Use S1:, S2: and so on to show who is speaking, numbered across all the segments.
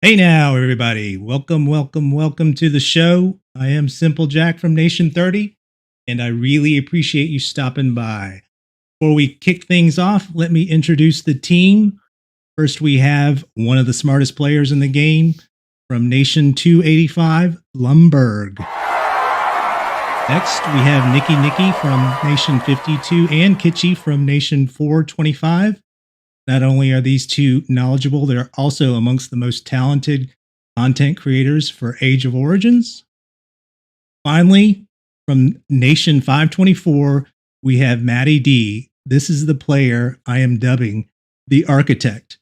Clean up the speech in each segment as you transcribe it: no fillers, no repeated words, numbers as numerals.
S1: Hey now, everybody. Welcome to the show. I am Simple Jack from Nation 30, and I really appreciate you stopping by. Before we kick things off, let me introduce the team. First, we have one of the smartest players in the game from Nation 285, Lumberg. Next, we have Nikki from Nation 52 and Kitschy from Nation 425. Not only are these two knowledgeable, they're also amongst the most talented content creators for Age of Origins. Finally, from Nation 524, we have Maddie D. This is the player I am dubbing the Architect.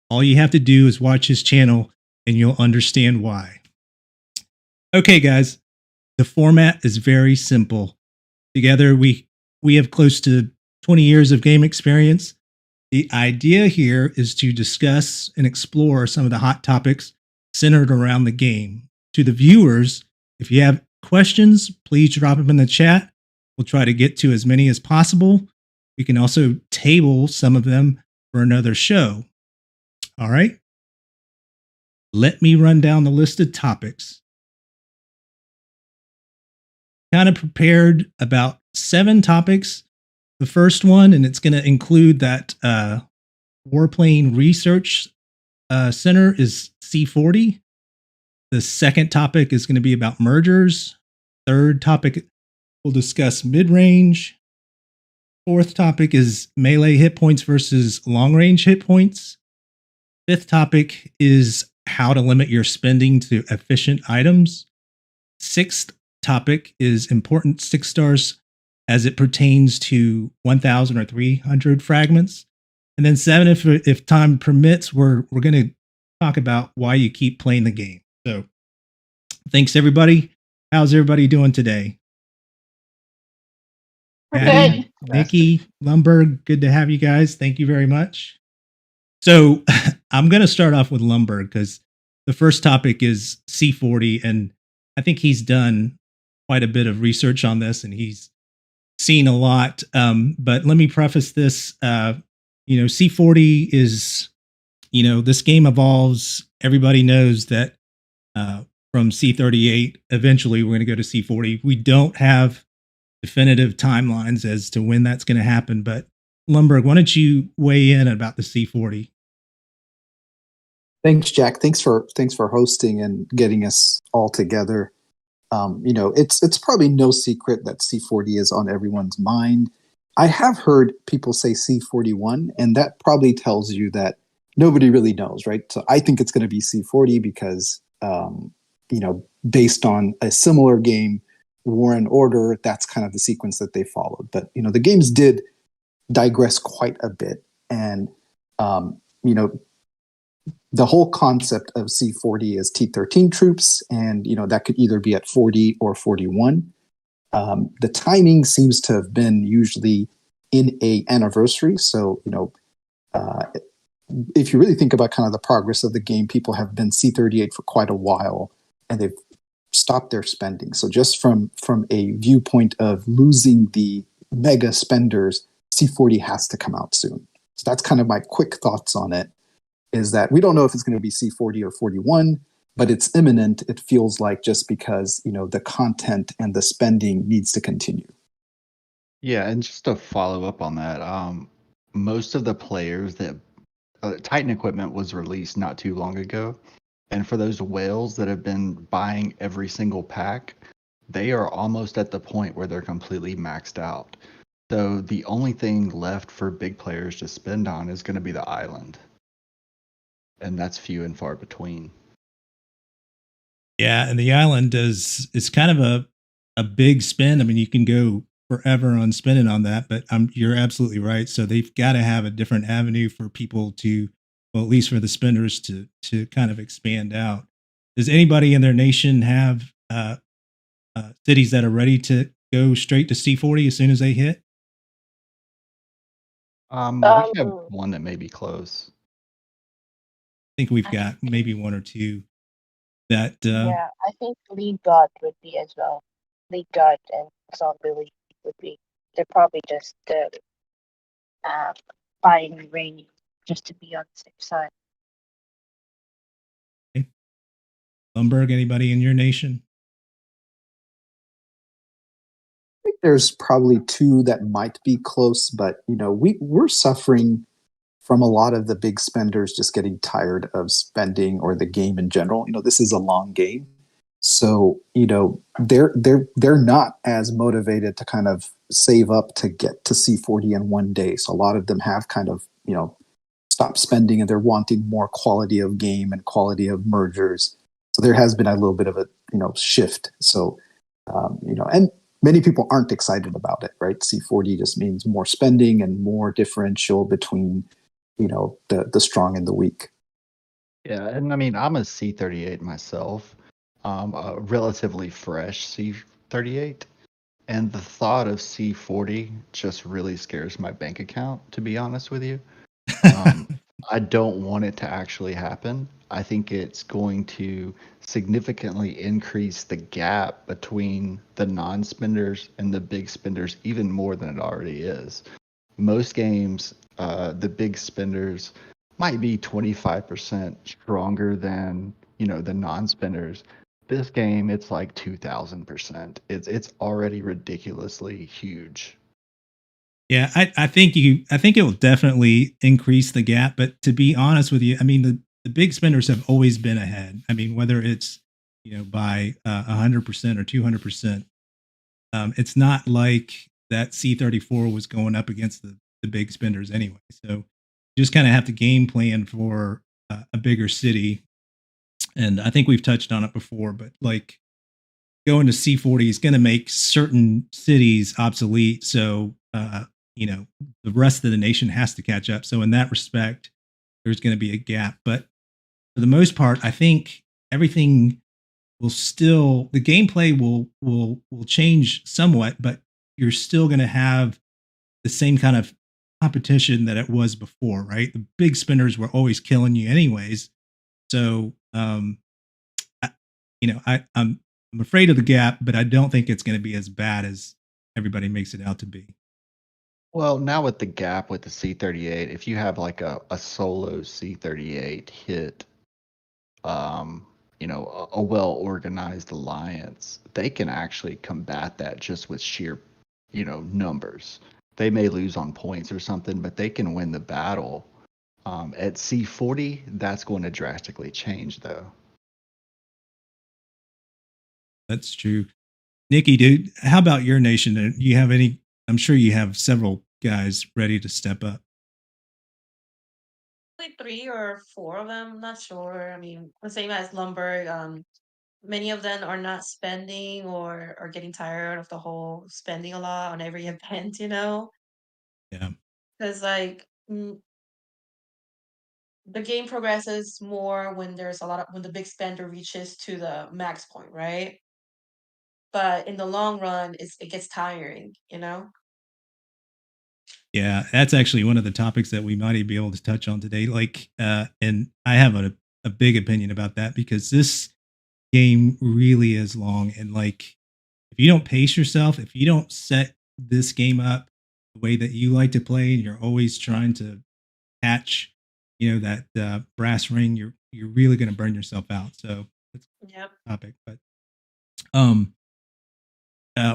S1: All you have to do is watch his channel and you'll understand why. Okay, guys, the format is very simple. Together, we have close to 20 years of game experience. The idea here is to discuss and explore some of the hot topics centered around the game. To the viewers, if you have questions, please drop them in the chat. We'll try to get to as many as possible. We can also table some of them for another show. All right. Let me run down the list of topics. Kind of prepared about 7 topics. The first one, and it's going to include that Warplane Research Center, is C40. The second topic is going to be about mergers. Third topic, we'll discuss mid-range. Fourth topic is melee hit points versus long-range hit points. Fifth topic is how to limit your spending to efficient items. Sixth topic is important 6 stars as it pertains to 1,000 or 300 fragments. And then 7, if time permits, we're going to talk about why you keep playing the game. So thanks, everybody. How's everybody doing today?
S2: We're
S1: Patty,
S2: good.
S1: Nikki, Lumberg, good to have you guys. Thank you very much. So I'm going to start off with Lumberg because the first topic is C40, and I think he's done quite a bit of research on this, and he's seen a lot. But let me preface this. C40 is, this game evolves. Everybody knows that from C38, eventually we're going to go to C40. We don't have definitive timelines as to when that's going to happen. But Lumberg, why don't you weigh in about the C40?
S3: Thanks, Jack. Thanks for hosting and getting us all together. It's probably no secret that C40 is on everyone's mind. I have heard people say C41, and that probably tells you that nobody really knows, right? So I think it's going to be C40 because, based on a similar game, War and Order, that's kind of the sequence that they followed. But, the games did digress quite a bit. And, the whole concept of C40 is T13 troops, and that could either be at 40 or 41. The timing seems to have been usually in a anniversary. So if you really think about kind of the progress of the game, people have been C38 for quite a while, and they've stopped their spending. So just from a viewpoint of losing the mega spenders, C40 has to come out soon. So that's kind of my quick thoughts on it. Is that we don't know if it's going to be C40 or 41, but it's imminent. It feels like, just because, the content and the spending needs to continue.
S4: Yeah, and just to follow up on that, most of the players that Titan equipment was released not too long ago, and for those whales that have been buying every single pack, they are almost at the point where they're completely maxed out. So the only thing left for big players to spend on is going to be the island. And that's few and far between.
S1: Yeah, and the island is kind of a big spend. I mean, you can go forever on spending on that, but you're absolutely right. So they've got to have a different avenue for people to, well, at least for the spenders to kind of expand out. Does anybody in their nation have cities that are ready to go straight to C40 as soon as they hit?
S4: We have one that may be close.
S1: I think we've got maybe 1 or 2 that
S2: yeah, I think League God would be as well. League God and Zombie League would be. They're probably just buying range just to be on the safe side.
S1: Lumberg, anybody in your nation?
S3: think there's probably two that might be close, but we're suffering from a lot of the big spenders just getting tired of spending or the game in general. This is a long game. So, they're not as motivated to kind of save up to get to C40 in one day. So a lot of them have kind of, stopped spending and they're wanting more quality of game and quality of mergers. So there has been a little bit of a, shift. So, and many people aren't excited about it, right? C40 just means more spending and more differential between, the strong and the weak.
S4: Yeah, and I mean, I'm a C38 myself, a relatively fresh C38, and the thought of C40 just really scares my bank account, to be honest with you. Um, I don't want it to actually happen. I think it's going to significantly increase the gap between the non-spenders and the big spenders even more than it already is. Most games, the big spenders might be 25% stronger than, the non-spenders. This game, it's like 2000%. It's already ridiculously huge.
S1: Yeah, I think it will definitely increase the gap. But to be honest with you, I mean the big spenders have always been ahead. I mean, whether it's by 100% or 200%, it's not like that C34 was going up against the big spenders anyway. So you just kind of have to game plan for a bigger city. And I think we've touched on it before, but like going to C40 is going to make certain cities obsolete. So, the rest of the nation has to catch up. So, in that respect, there's going to be a gap. But for the most part, I think everything will still, the gameplay will change somewhat, but you're still going to have the same kind of competition that it was before, right? The big spinners were always killing you, anyways. So, I, I'm afraid of the gap, but I don't think it's going to be as bad as everybody makes it out to be.
S4: Well, now with the gap with the C38, if you have like a solo C38 hit, a well organized alliance, they can actually combat that just with sheer, numbers. They may lose on points or something, but they can win the battle. At C40, that's going to drastically change, though.
S1: That's true. Nikki, dude, how about your nation? Do you have any? I'm sure you have several guys ready to step up.
S5: Like 3 or 4 of them. I'm not sure. I mean, the same as Lumberg. Many of them are not spending or are getting tired of the whole spending a lot on every event.
S1: Yeah.
S5: Because like the game progresses more when there's a lot of when the big spender reaches to the max point, right? But in the long run, it gets tiring.
S1: Yeah, that's actually one of the topics that we might be able to touch on today. Like, and I have a big opinion about that because this game really is long. And like, if you don't pace yourself, if you don't set this game up the way that you like to play, and you're always trying to catch, that brass ring, you're really going to burn yourself out. So that's
S5: Yep.
S1: a topic. But um,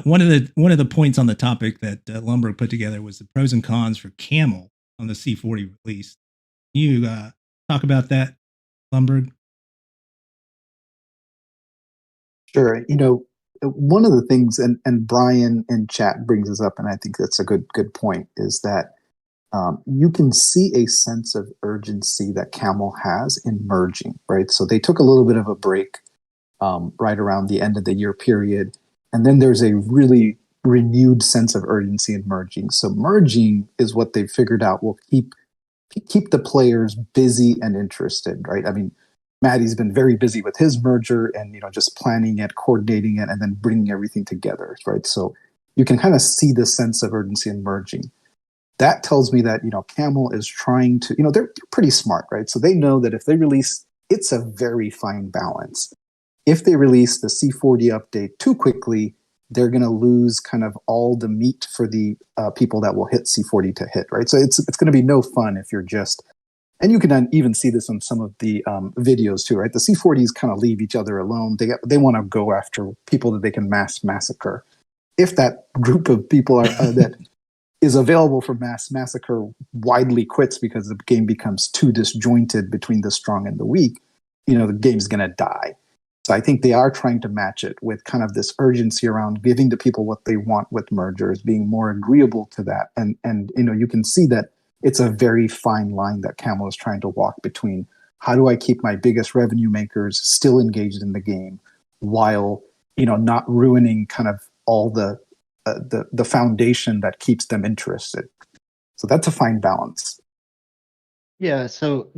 S1: one of the points on the topic that Lumber put together was the pros and cons for Camel on the C40 release. Can you talk about that, Lumberg?
S3: Sure. One of the things, and Brian in chat brings this up, and I think that's a good point, is that you can see a sense of urgency that Camel has in merging, right? So they took a little bit of a break right around the end of the year period. And then there's a really renewed sense of urgency in merging. So merging is what they've figured out will keep the players busy and interested, right? I mean, Maddie's been very busy with his merger and just planning it, coordinating it, and then bringing everything together, right? So you can kind of see the sense of urgency in merging. That tells me that Camel is trying to, they're pretty smart, right? So they know that if they release, it's a very fine balance. If they release the C40 update too quickly, they're going to lose kind of all the meat for the people that will hit C40 to hit, right? So it's going to be no fun if you're just and you can even see this on some of the videos too, right? The C40s kind of leave each other alone. They want to go after people that they can massacre. If that group of people are that is available for mass massacre widely quits because the game becomes too disjointed between the strong and the weak, the game's going to die. So I think they are trying to match it with kind of this urgency around giving the people what they want with mergers, being more agreeable to that. And you can see that it's a very fine line that Camel is trying to walk between how do I keep my biggest revenue makers still engaged in the game while, not ruining kind of all the foundation that keeps them interested. So that's a fine balance.
S4: Yeah, so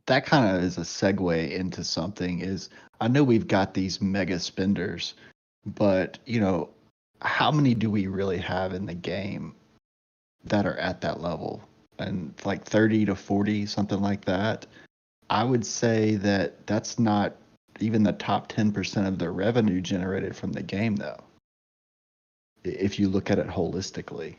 S4: that kind of is a segue into something. Is I know we've got these mega spenders, but how many do we really have in the game that are at that level? And like 30 to 40, something like that. I would say that that's not even the top 10% of the revenue generated from the game, though, if you look at it holistically.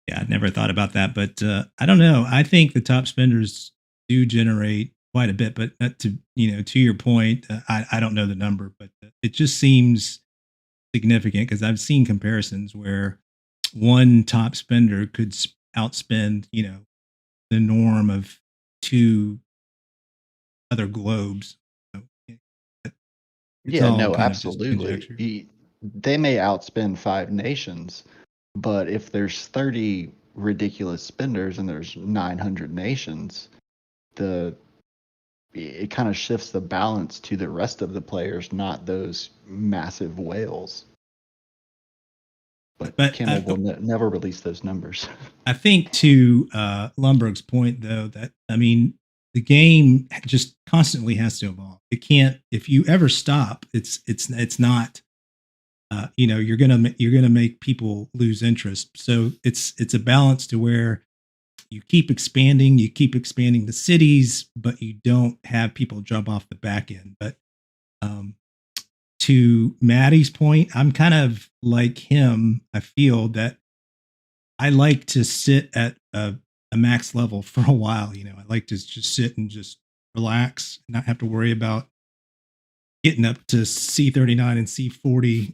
S1: Yeah, I'd never thought about that, but I don't know. I think the top spenders do generate quite a bit, but to your point, I don't know the number, but it just seems significant because I've seen comparisons where one top spender could outspend the norm of two other globes. It's
S4: Yeah,
S1: all
S4: no,
S1: kind of just
S4: absolutely.
S1: conjecture.
S4: They may outspend 5 nations, but if there's 30 ridiculous spenders and there's 900 nations, it kind of shifts the balance to the rest of the players, not those massive whales. But Camel will never release those numbers.
S1: I think to Lumberg's point, though, that the game just constantly has to evolve. It can't. If you ever stop, it's not. You're gonna make people lose interest. So it's a balance to where you keep expanding the cities, but you don't have people jump off the back end. But to Maddie's point, I'm kind of like him. I feel that I like to sit at a max level for a while. I like to just sit and just relax, and not have to worry about getting up to C39 and C40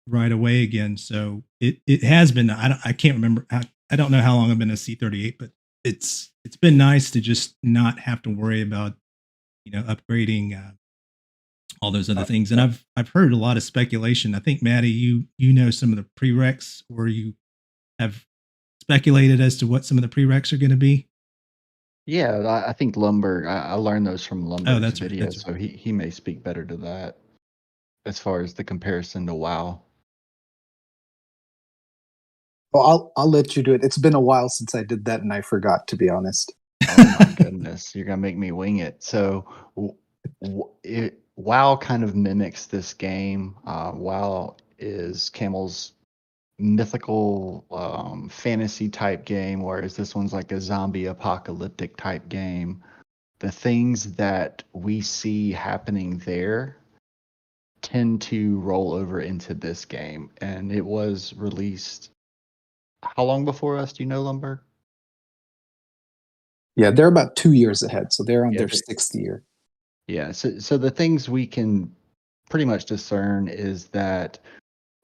S1: right away again. So it has been. I can't remember. I don't know how long I've been a C38, but it's been nice to just not have to worry about upgrading all those other things. And I've heard a lot of speculation. I think Maddie, you know some of the prereqs, or you have speculated as to what some of the prereqs are going to be.
S4: Yeah, I think Lumberg. I learned those from Lumberg's
S1: that's
S4: video,
S1: right.
S4: so he may speak better to that as far as the comparison to WoW.
S3: Well, I'll let you do it. It's been a while since I did that, and I forgot, to be honest.
S4: Oh my goodness, you're gonna make me wing it. So, WoW kind of mimics this game. WoW is Camel's mythical fantasy type game, whereas this one's like a zombie apocalyptic type game. The things that we see happening there tend to roll over into this game, and it was released how long before us? Do you know, Lumber?
S3: Yeah, they're about 2 years ahead, so they're on
S4: Yeah,
S3: their 6th year.
S4: Yeah, so the things we can pretty much discern is that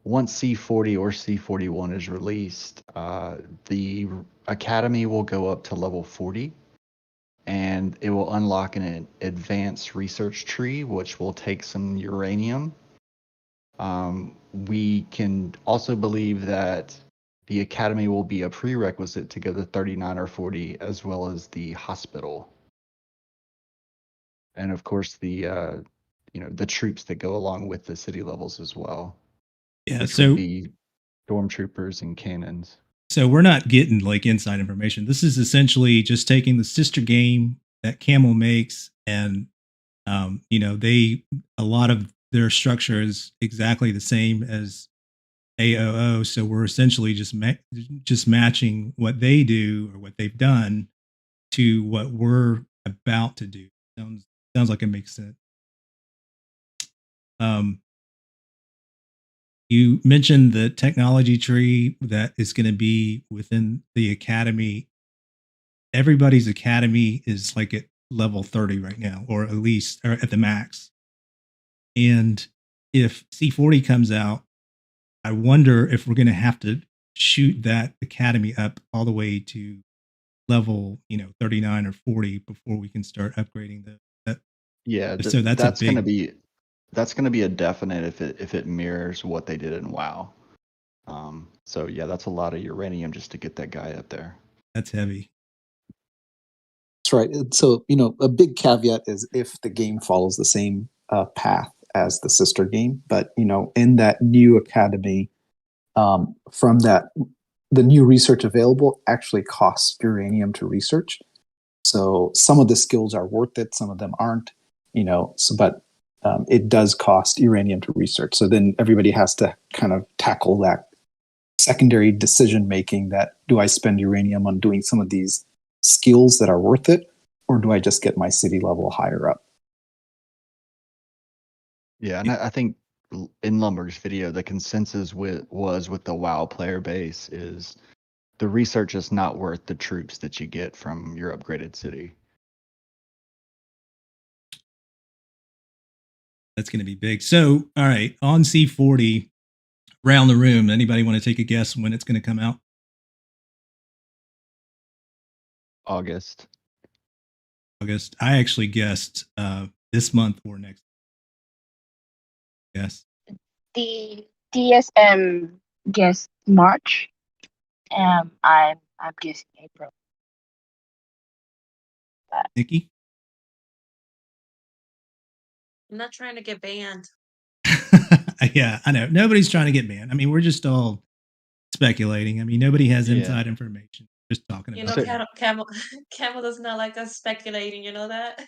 S4: once C40 or C41 is released, the Academy will go up to level 40, and it will unlock an advanced research tree, which will take some uranium. We can also believe that the Academy will be a prerequisite to go to 39 or 40, as well as the hospital. And of course, the troops that go along with the city levels as well.
S1: Yeah,
S4: which
S1: so
S4: would be stormtroopers and cannons.
S1: So we're not getting like inside information. This is essentially just taking the sister game that Camel makes, and a lot of their structure is exactly the same as AOO. So we're essentially just matching what they do or what they've done to what we're about to do. Sounds like it makes sense. You mentioned the technology tree that is going to be within the academy. everybody's academy is like at level 30 right now, or at least or at the max. And if C40 comes out, I wonder if we're going to have to shoot that academy up all the way to level, 39 or 40 before we can start upgrading that.
S4: Yeah,
S1: So that's a big,
S4: that's gonna be a definite if it mirrors what they did in WoW. So yeah, that's a lot of uranium just to get that guy up there.
S1: that's heavy.
S3: That's right. So, a big caveat is if the game follows the same path as the sister game. But, in that new academy, from that, the new research available actually costs uranium to research. So some of the skills are worth it, some of them aren't, but it does cost uranium to research. So then everybody has to kind of tackle that secondary decision making, that do I spend uranium on doing some of these skills that are worth it, or do I just get my city level higher up?
S4: Yeah, and I think in Lumberg's video, the consensus was with the WoW player base is the research is not worth the troops that you get from your upgraded city.
S1: That's going to be big. So, all right, on C40, around the room, anybody want to take a guess when it's going to come out?
S4: August.
S1: August. I actually guessed this month or next. Yes.
S2: The DSM guessed March. I'm guessing April.
S1: Nikki?
S5: I'm not trying to get banned.
S1: Yeah, I know. Nobody's trying to get banned. I mean, we're just all speculating. I mean, nobody has
S4: Yeah.
S1: inside information. Just talking
S5: You know,
S1: about it.
S5: Camel does not like us speculating. You know that.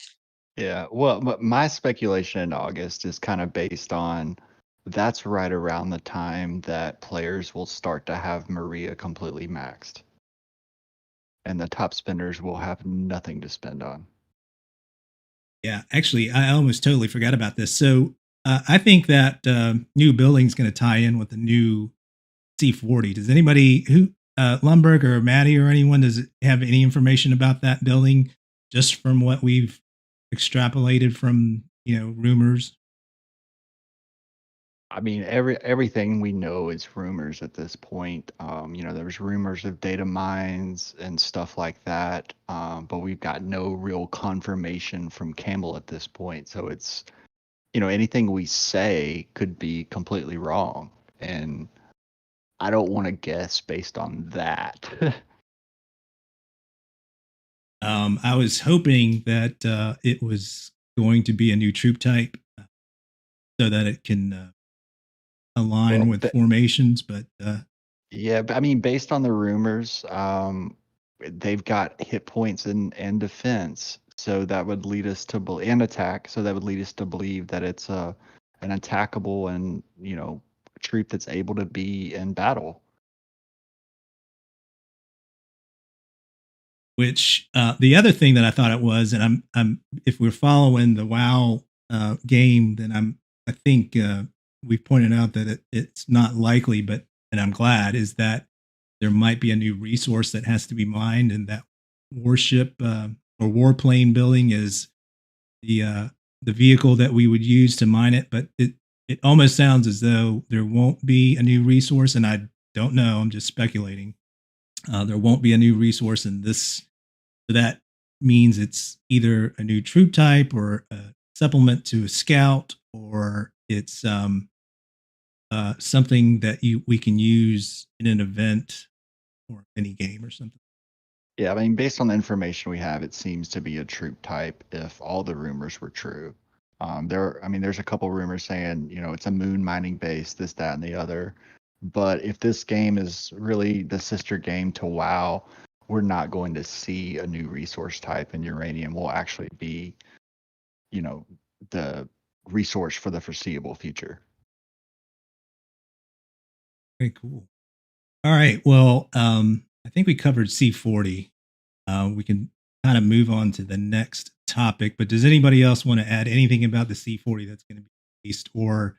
S4: Yeah, well, my speculation in August is kind of based on that's right around the time that players will start to have Maria completely maxed. And the top spenders will have nothing to spend on.
S1: Yeah, actually, I almost totally forgot about this. So I think that new building is going to tie in with the new C40. Does anybody who Lumberg or Maddie or anyone does it have any information about that building? Just from what we've extrapolated from rumors.
S4: I mean, everything we know is rumors at this point. There's rumors of data mines and stuff like that, but we've got no real confirmation from Campbell at this point. So it's, anything we say could be completely wrong, and I don't want to guess based on that.
S1: I was hoping that it was going to be a new troop type so that it can align
S4: Well,
S1: with formations, but
S4: yeah, but I mean, based on the rumors, they've got hit points and defense, so that would lead us to and attack, so that would lead us to believe that it's an attackable and troop that's able to be in battle.
S1: which the other thing that I thought it was, and I'm if we're following the WoW game, then I think we pointed out that it's not likely, but and I'm glad is that there might be a new resource that has to be mined, and that warship or warplane building is the vehicle that we would use to mine it. But it almost sounds as though there won't be a new resource, and I don't know. I'm just speculating. There won't be a new resource in this. So that means it's either a new troop type or a supplement to a scout, or it's something that we can use in an event or any game or something.
S4: Yeah, I mean, based on the information we have, it seems to be a troop type if all the rumors were true. There's a couple rumors saying, it's a moon mining base, this, that, and the other. But if this game is really the sister game to WoW, we're not going to see a new resource type, and uranium will actually be, the resource for the foreseeable future.
S1: Very cool. All right. Well, I think we covered C40. We can kind of move on to the next topic. But does anybody else want to add anything about the C40 that's going to be released, or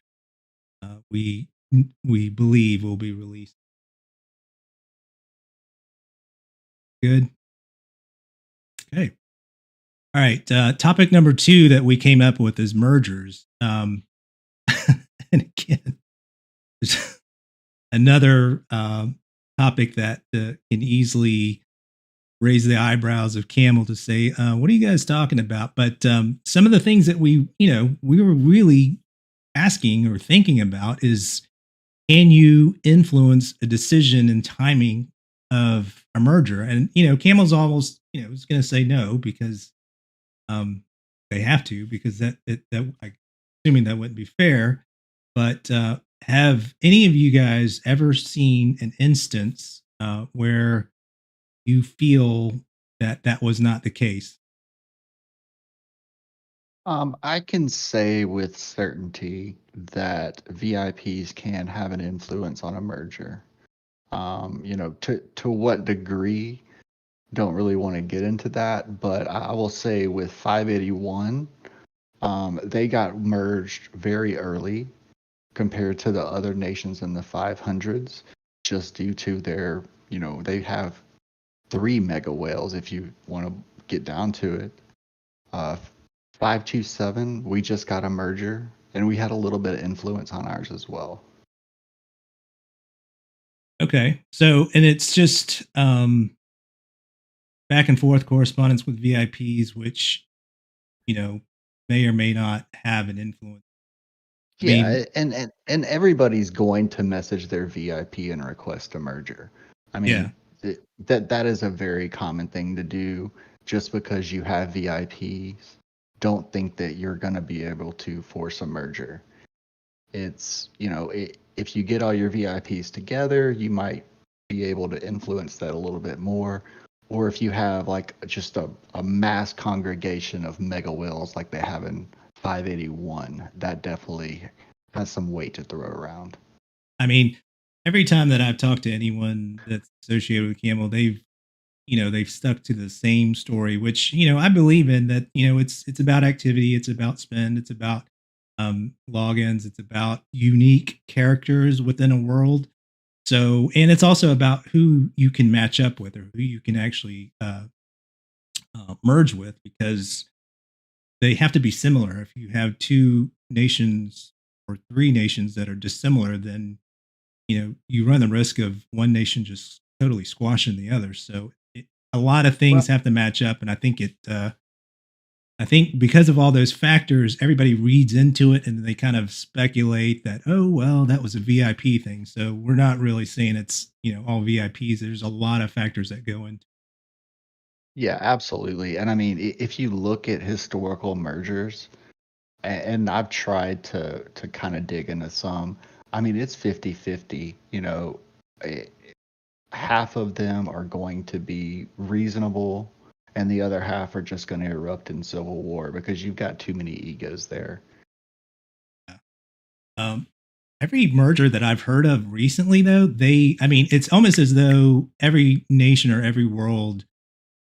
S1: we believe will be released? Good. Okay. All right. Topic number 2 that we came up with is mergers. And again, there's another topic that can easily raise the eyebrows of Camel to say, "What are you guys talking about?" But some of the things that we were really asking or thinking about is, can you influence a decision and timing of a merger? And Camel's almost is going to say no because they have to, because that I assuming that wouldn't be fair. But have any of you guys ever seen an instance where you feel that that was not the case?
S4: I can say with certainty that VIPs can have an influence on a merger. To what degree, don't really want to get into that, but I will say with 581, they got merged very early compared to the other nations in the 500s, just due to their, they have 3 mega whales if you want to get down to it. 527, we just got a merger, and we had a little bit of influence on ours as well.
S1: Okay, so and it's just back and forth correspondence with VIPs, which you know may or may not have an influence. I mean,
S4: Yeah, and everybody's going to message their VIP and request a merger. I
S1: yeah,
S4: mean, that is a very common thing to do. Just because you have VIPs, don't think that you're going to be able to force a merger. It's, if you get all your VIPs together, you might be able to influence that a little bit more. Or if you have like just a mass congregation of mega whales like they have in 581, that definitely has some weight to throw around.
S1: I mean, every time that I've talked to anyone that's associated with Camel, they've stuck to the same story, which I believe in. That it's about activity, it's about spend, it's about logins, it's about unique characters within a world. So, and it's also about who you can match up with or who you can actually merge with, because they have to be similar. If you have two nations or three nations that are dissimilar, then you run the risk of one nation just totally squashing the other. So a lot of
S4: Well,
S1: things have to match up, and I think because of all those factors, everybody reads into it and they kind of speculate that, oh well, that was a VIP thing. So we're not really saying it's all VIPs. There's a lot of factors that go into.
S4: yeah, absolutely. And I mean, if you look at historical mergers, and I've tried to kind of dig into some, I mean, it's 50-50. Eh, half of them are going to be reasonable, and the other half are just going to erupt in civil war because you've got too many egos there.
S1: Um, every merger that I've heard of recently, though, I mean, it's almost as though every nation or every world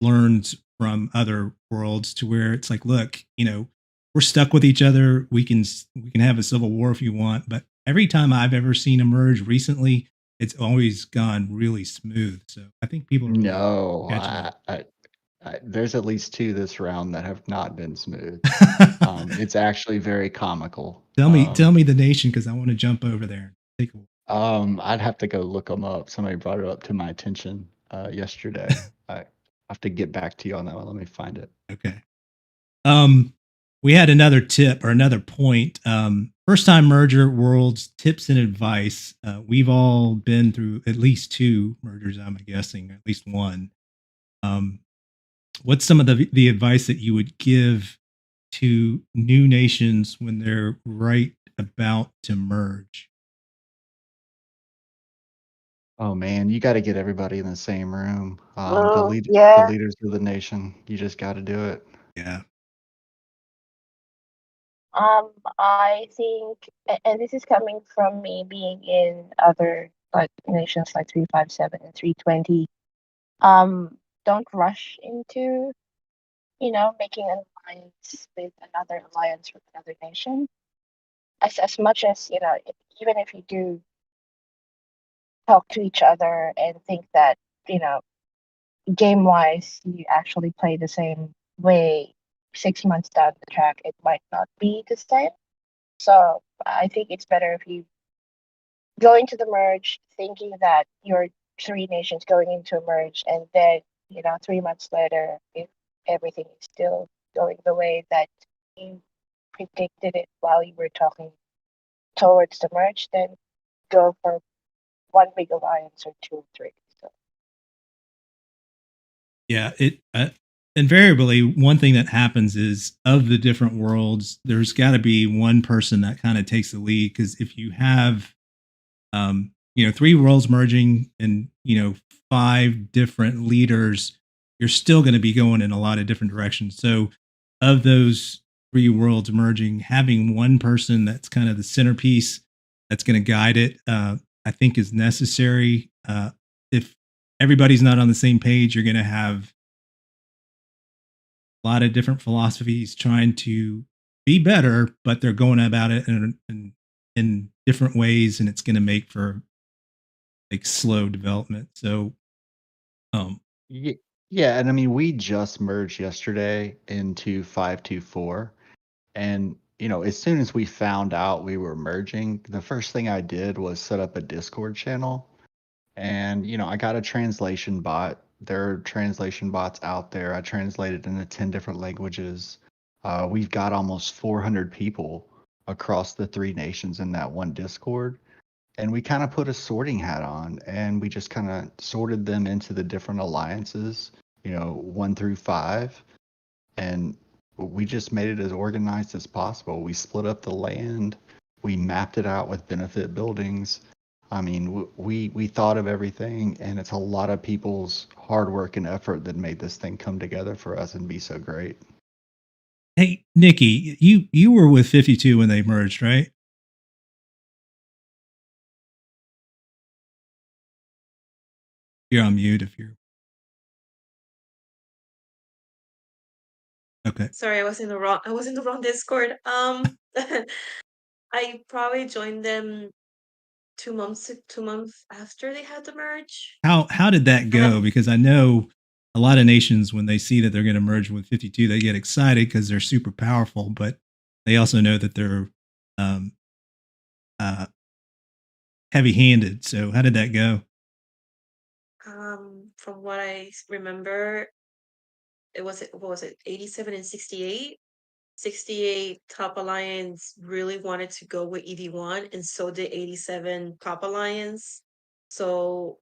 S1: learns from other worlds, to where it's like, look, we're stuck with each other. We can have a civil war if you want, but every time I've ever seen a merge recently, it's always gone really smooth. So I think people are really
S4: No,
S1: catching on.
S4: there's at least two this round that have not been smooth. It's actually very comical.
S1: Tell me the nation, because I want to jump over there and take a.
S4: I'd have to go look them up. Somebody brought it up to my attention yesterday. I have to get back to you on that one. Let me find it.
S1: Okay. Um, we had another tip or another point. First time merger worlds tips and advice. We've all been through at least two mergers. I'm guessing at least one. Um, what's some of the advice that you would give to new nations when they're right about to merge?
S4: Oh man, you got to get everybody in the same room.
S2: Oh,
S4: The
S2: yeah.
S4: leaders of the nation. You just got to do it.
S1: Yeah.
S2: I think, and this is coming from me being in other like nations like 357 and 320. Don't rush into, making an alliance with another alliance with another nation. As much as, even if you do talk to each other and think that, you know, game wise, you actually play the same way 6 months down the track, it might not be the same. So I think it's better if you go into the merge thinking that you're three nations going into a merge, and then 3 months later, if everything is still going the way that you predicted it while you were talking towards the merge, then go for one big alliance or two or three. So
S1: Yeah, it invariably one thing that happens is of the different worlds, there's got to be one person that kind of takes the lead because if you have three worlds merging and five different leaders, you're still going to be going in a lot of different directions. So of those three worlds merging, having one person that's kind of the centerpiece that's going to guide it, I think is necessary. If everybody's not on the same page, you're going to have a lot of different philosophies trying to be better, but they're going about it in different ways, and it's going to make for like slow development. So, um,
S4: Ye- Yeah, and I mean, we just merged yesterday into 524. And, as soon as we found out we were merging, the first thing I did was set up a Discord channel. And, I got a translation bot. There are translation bots out there. I translated into 10 different languages. We've got almost 400 people across the three nations in that one Discord. And we kind of put a sorting hat on and we just kind of sorted them into the different alliances, 1 through 5. And we just made it as organized as possible. We split up the land, we mapped it out with benefit buildings. I mean, we thought of everything, and it's a lot of people's hard work and effort that made this thing come together for us and be so great.
S1: hey, Nikki, you were with 52 when they merged, right? You're on mute if you're okay.
S5: Sorry, I was in the wrong Discord. I probably joined them 2 months after they had the merge.
S1: How did that
S5: And
S1: go? Because I know a lot of nations when they see that they're going to merge with 52, they get excited because they're super powerful, but they also know that they're um, uh, heavy-handed. So how did that go?
S5: from what I remember, what was it, 87 and 68? 68 Top Alliance really wanted to go with EV1, and so did 87 Top Alliance. So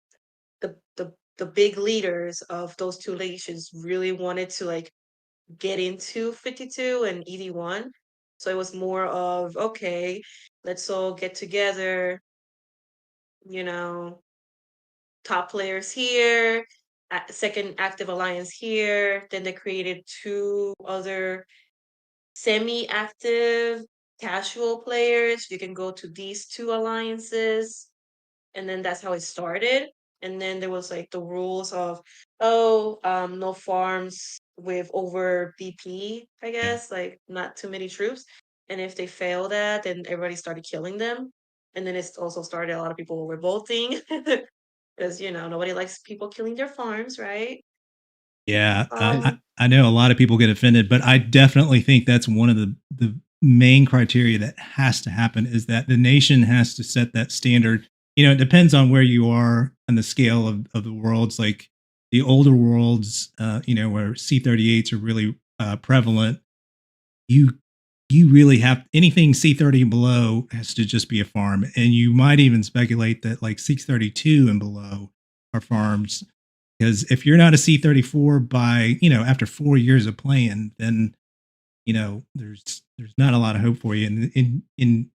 S5: the big leaders of those two nations really wanted to like get into 52 and EV1. So it was more of, okay, let's all get together, you know, top players here, second active alliance here. Then they created two other semi-active casual players. You can go to these two alliances, and then that's how it started. And then there was like the rules of, no farms with over BP, I
S1: Yeah.
S5: guess, like not too many troops. And if they fail that, then everybody started killing them. And then it's also started a lot of people revolting because nobody likes people killing their farms, right?
S1: Yeah,
S5: Um,
S1: I know a lot of people get offended, but I definitely think that's one of the main criteria that has to happen is that the nation has to set that standard. It depends on where you are on the scale of the worlds. Like the older worlds, where C-38s are really prevalent. You you really have anything C-30 and below has to just be a farm, and you might even speculate that like C-32 and below are farms because if you're not a C-34 by after 4 years of playing, then there's not a lot of hope for you. And in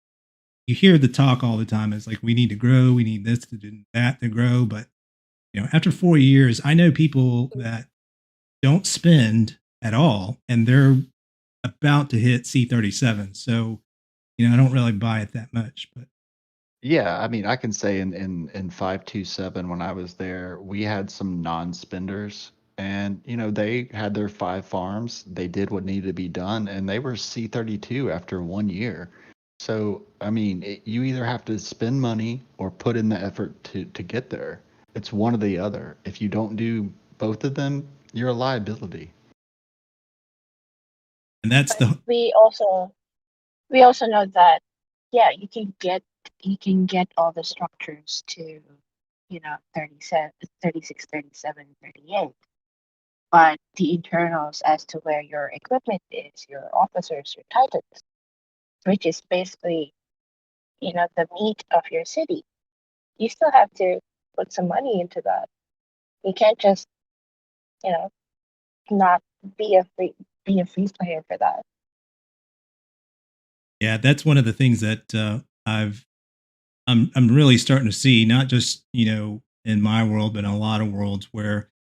S1: you hear the talk all the time. It's like we need to grow, we need this to do that to grow. But after 4 years, I know people that don't spend at all, and they're about to hit C-37. So I don't really buy it that much. But
S4: Yeah, I mean, I can say in 527 when I was there, we had some non-spenders, and they had their 5 farms. They did what needed to be done, and they were C32 after 1 year. So I mean, you either have to spend money or put in the effort to get there. It's one or the other. If you don't do both of them, you're a liability.
S1: And that's the
S2: We also know that, yeah, you can get all the structures to, 37, 36, 37, 38. But the internals as to where your equipment is, your officers, your titans, which is basically, the meat of your city, you still have to put some money into that. You can't just, you know, not be a free player for that.
S1: yeah, that's one of the things that I'm really starting to see, not just in my world, but in a lot of worlds where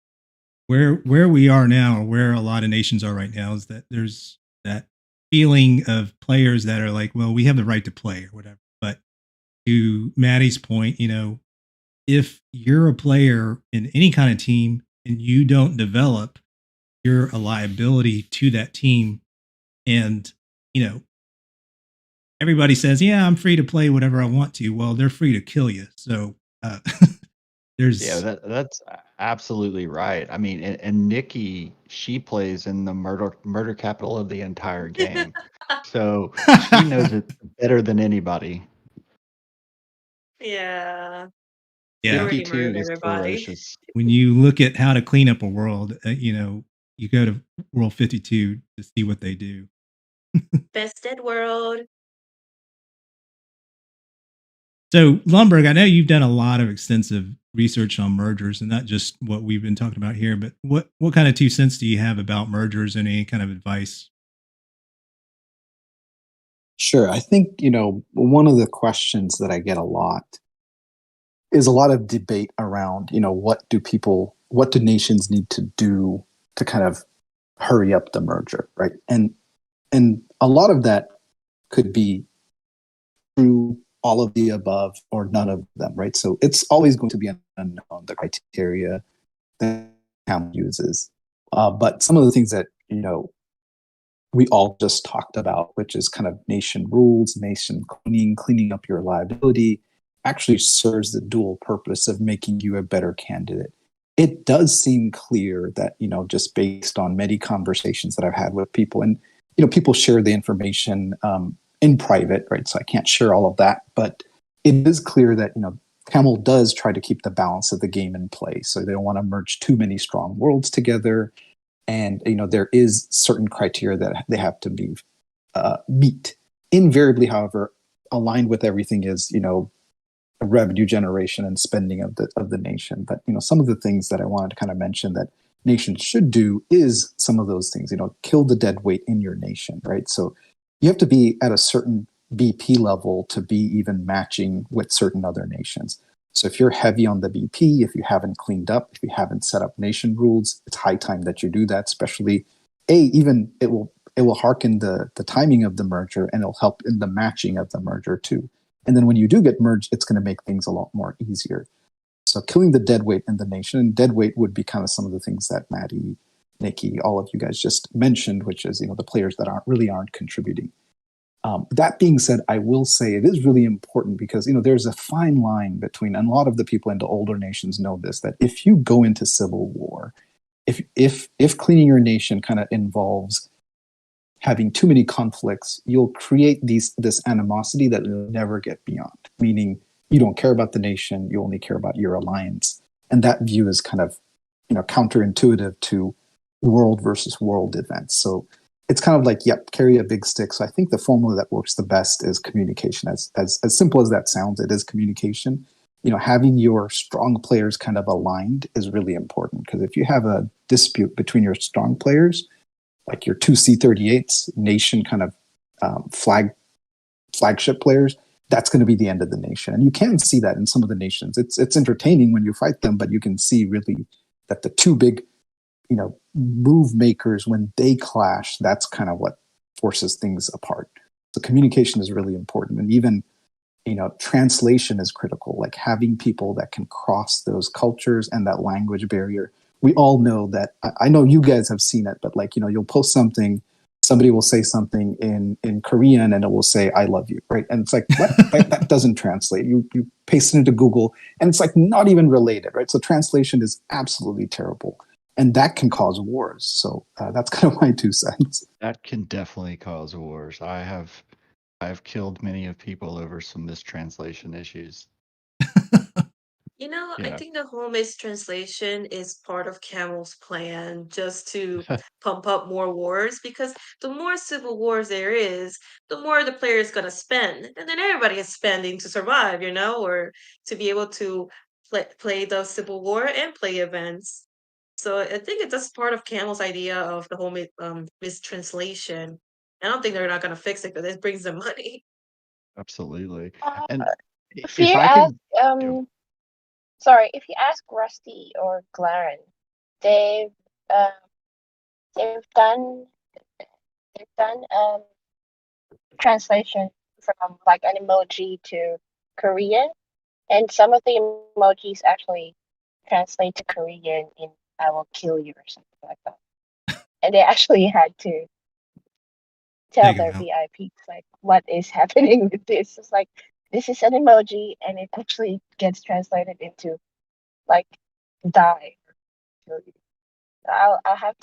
S1: we are now, or where a lot of nations are right now, is that there's that feeling of players that are like, well, we have the right to play or whatever. But to Maddie's point, if you're a player in any kind of team and you don't develop, you're a liability to that team. And, everybody says, yeah, I'm free to play whatever I want to. Well, they're free to kill you. So there's.
S4: Yeah, that's absolutely right. I mean, and Nikki, she plays in the murder capital of the entire game, so she knows it better than anybody.
S5: Yeah.
S1: Yeah.
S5: They already
S4: 52
S5: murdered
S4: is
S5: everybody.
S4: ferocious.
S1: When you look at how to clean up a world, you go to World 52 to see what they do.
S5: Best dead world.
S1: So, Lumberg, I know you've done a lot of extensive research on mergers, and not just what we've been talking about here, but what kind of 2 cents do you have about mergers and any kind of advice?
S3: Sure. I think, one of the questions that I get a lot is a lot of debate around, what do nations need to do to kind of hurry up the merger, right? And a lot of that could be through all of the above or none of them, right? So it's always going to be an unknown, the criteria that Camel uses. But some of the things that, we all just talked about, which is kind of nation rules, nation cleaning up your liability, actually serves the dual purpose of making you a better candidate. It does seem clear that, just based on many conversations that I've had with people, and, people share the information in private, right? So I can't share all of that, but it is clear that, Camel does try to keep the balance of the game in play. So they don't want to merge too many strong worlds together. And, there is certain criteria that they have to be meet. Invariably, however, aligned with everything is, revenue generation and spending of the nation. But, some of the things that I wanted to kind of mention that nations should do is some of those things, kill the dead weight in your nation, right? So you have to be at a certain BP level to be even matching with certain other nations. So if you're heavy on the BP, if you haven't cleaned up, if you haven't set up nation rules, it's high time that you do that. Especially, even it will harken the timing of the merger, and it'll help in the matching of the merger too. And then when you do get merged, it's going to make things a lot more easier. So killing the dead weight in the nation, and dead weight would be kind of some of the things that Maddie, Nikki, all of you guys just mentioned, which is the players that aren't contributing. That being said, I will say it is really important because there's a fine line between, and a lot of the people in the older nations know this, that if you go into civil war, if cleaning your nation kind of involves having too many conflicts, you'll create this animosity that you'll never get beyond. Meaning you don't care about the nation, you only care about your alliance, and that view is kind of counterintuitive to world versus world events. So it's kind of like, yep, carry a big stick. So I think the formula that works the best is communication. As simple as that sounds, it is communication. Having your strong players kind of aligned is really important, because if you have a dispute between your strong players, like your two C-38s, nation kind of flagship players, that's going to be the end of the nation. And you can see that in some of the nations. It's entertaining when you fight them, but you can see really that the two big move makers, when they clash, that's kind of what forces things apart. So communication is really important. And even, translation is critical, like having people that can cross those cultures and that language barrier. We all know that, I know you guys have seen it, but you'll post something, somebody will say something in Korean and it will say, I love you, right? And it's like, what? That doesn't translate. You paste it into Google and it's like not even related, right? So translation is absolutely terrible. and that can cause wars. So that's kind of my 2 cents.
S4: That can definitely cause wars. I've killed many of people over some mistranslation issues.
S5: I
S4: Yeah.
S5: think the whole mistranslation is part of Camel's plan just to pump up more wars because the more civil wars there is, the more the player is going to spend. And then everybody is spending to survive, or to be able to play the civil war and play events. So I think it's just part of Camel's idea of the whole mistranslation. I don't think they're not going to fix it because it brings them money.
S4: Absolutely.
S2: Uh,
S4: And
S2: if
S4: if
S2: you
S4: I
S2: ask,
S4: could go.
S2: sorry, if you ask Rusty or Glaren, they've uh, they've done they've done translation from like an emoji to Korean, and some of the emojis actually translate to Korean in "I will kill you" or something like that. And they actually had to tell
S1: Take him
S2: their
S1: out.
S2: VIPs like what is happening with this. It's like this is an emoji, and it actually gets translated into like die or kill you. I'll have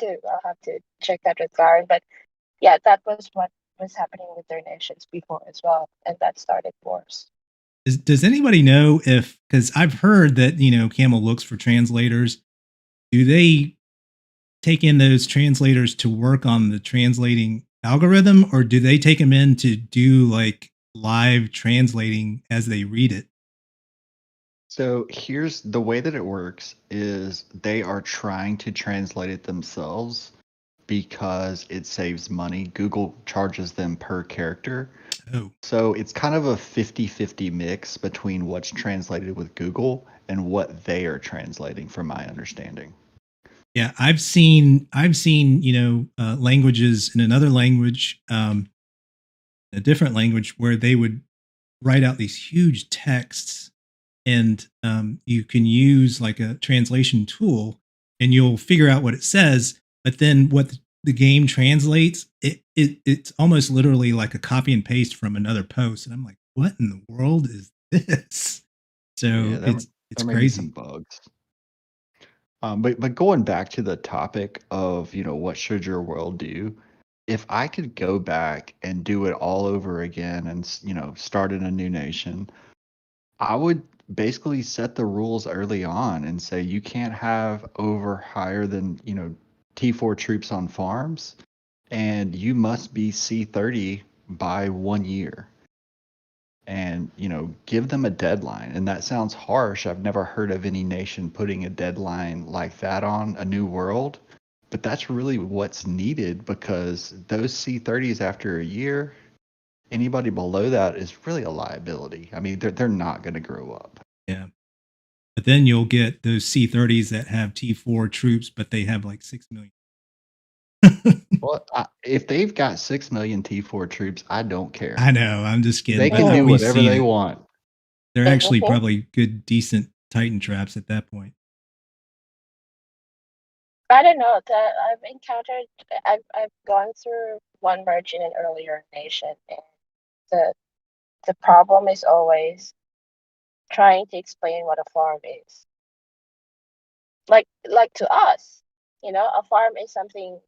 S2: to check that with Garen, but yeah, that was what was happening with their nations before as well, and that started wars.
S1: Does anybody know if, because I've heard that, Camel looks for translators. Do they take in those translators to work on the translating algorithm, or do they take them in to do like live translating as they read it?
S4: So here's the way that it works is they are trying to translate it themselves because it saves money. Google charges them per character.
S1: Oh,
S4: So it's kind of a 50-50 mix between what's translated with Google and what they are translating, from my understanding.
S1: yeah. I've seen languages in another language, a different language, where they would write out these huge texts, and you can use like a translation tool, and you'll figure out what it says. But then what the game translates, it's almost literally like a copy and paste from another post, and I'm like, what in the world is this?
S4: Yeah,
S1: So
S4: there,
S1: it's
S4: there may be some
S1: crazy.
S4: bugs. But going back to the topic of, what should your world do? If I could go back and do it all over again and, start in a new nation, I would basically set the rules early on and say you can't have over higher than, T4 troops on farms, and you must be C30 by 1 year. And, give them a deadline. And that sounds harsh. I've never heard of any nation putting a deadline like that on a new world. But that's really what's needed, because those C30s after a year, anybody below that is really a liability. I mean, they're not going to grow up.
S1: Yeah. But then you'll get those C30s that have T4 troops, but they have like 6 million.
S4: Well, if they've got 6 million T4 troops, I don't care.
S1: I know. I'm just kidding,
S4: They
S1: but
S4: can do
S1: we've
S4: whatever
S1: seen
S4: they
S1: it.
S4: want.
S1: They're actually
S2: Mhm.
S1: probably good, decent Titan traps at that point.
S2: I don't know that I've encountered. I've gone through one merge in an earlier nation, and the the problem is always trying to explain what a farm is. Like to us, a farm is something.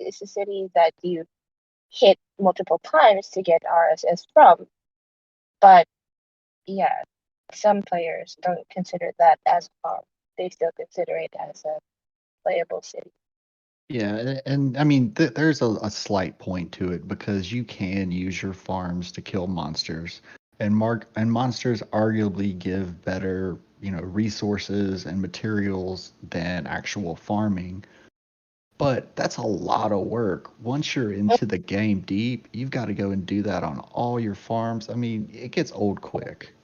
S2: It's a city that you hit multiple times to get RSS from. But yeah, some players don't consider that as a farm. They still consider it as a playable city.
S4: Yeah, and I mean, there's a slight point to it, because you can use your farms to kill monsters, and monsters arguably give better, resources and materials than actual farming. But that's a lot of work. Once you're into the game deep, you've got to go and do that on all your farms. I mean, it gets old quick.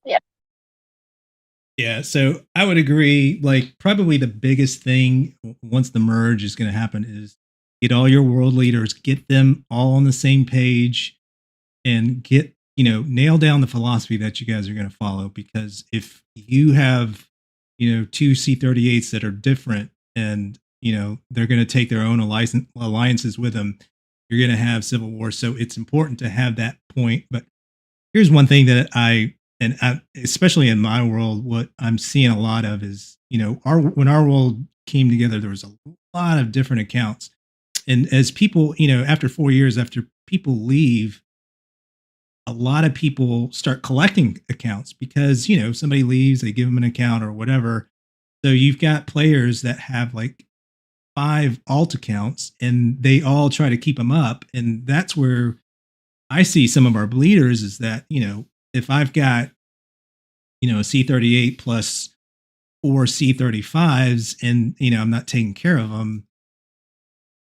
S2: Yeah.
S1: Yeah, so I would agree. Like, probably the biggest thing once the merge is going to happen is get all your world leaders, get them all on the same page, and nail down the philosophy that you guys are going to follow. Because if you have, two C38s that are different, and, they're going to take their own alliances with them, you're going to have civil war. So it's important to have that point. But here's one thing that especially in my world, what I'm seeing a lot of is, when our world came together, there was a lot of different accounts. And as people, after 4 years, after people leave, a lot of people start collecting accounts because, somebody leaves, they give them an account or whatever. So you've got players that have like 5 alt accounts and they all try to keep them up. And that's where I see some of our bleeders is that, if I've got, a C38 plus 4 C35s and, I'm not taking care of them,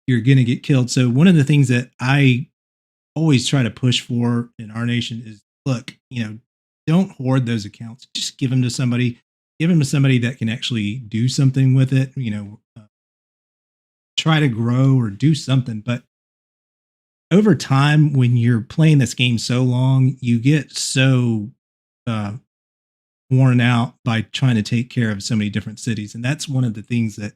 S1: you're going to get killed. So one of the things that I always try to push for in our nation is, look, don't hoard those accounts. Just give them to somebody. Give them to somebody that can actually do something with it. Try to grow or do something. But over time, when you're playing this game so long, you get so worn out by trying to take care of so many different cities, and that's one of the things that,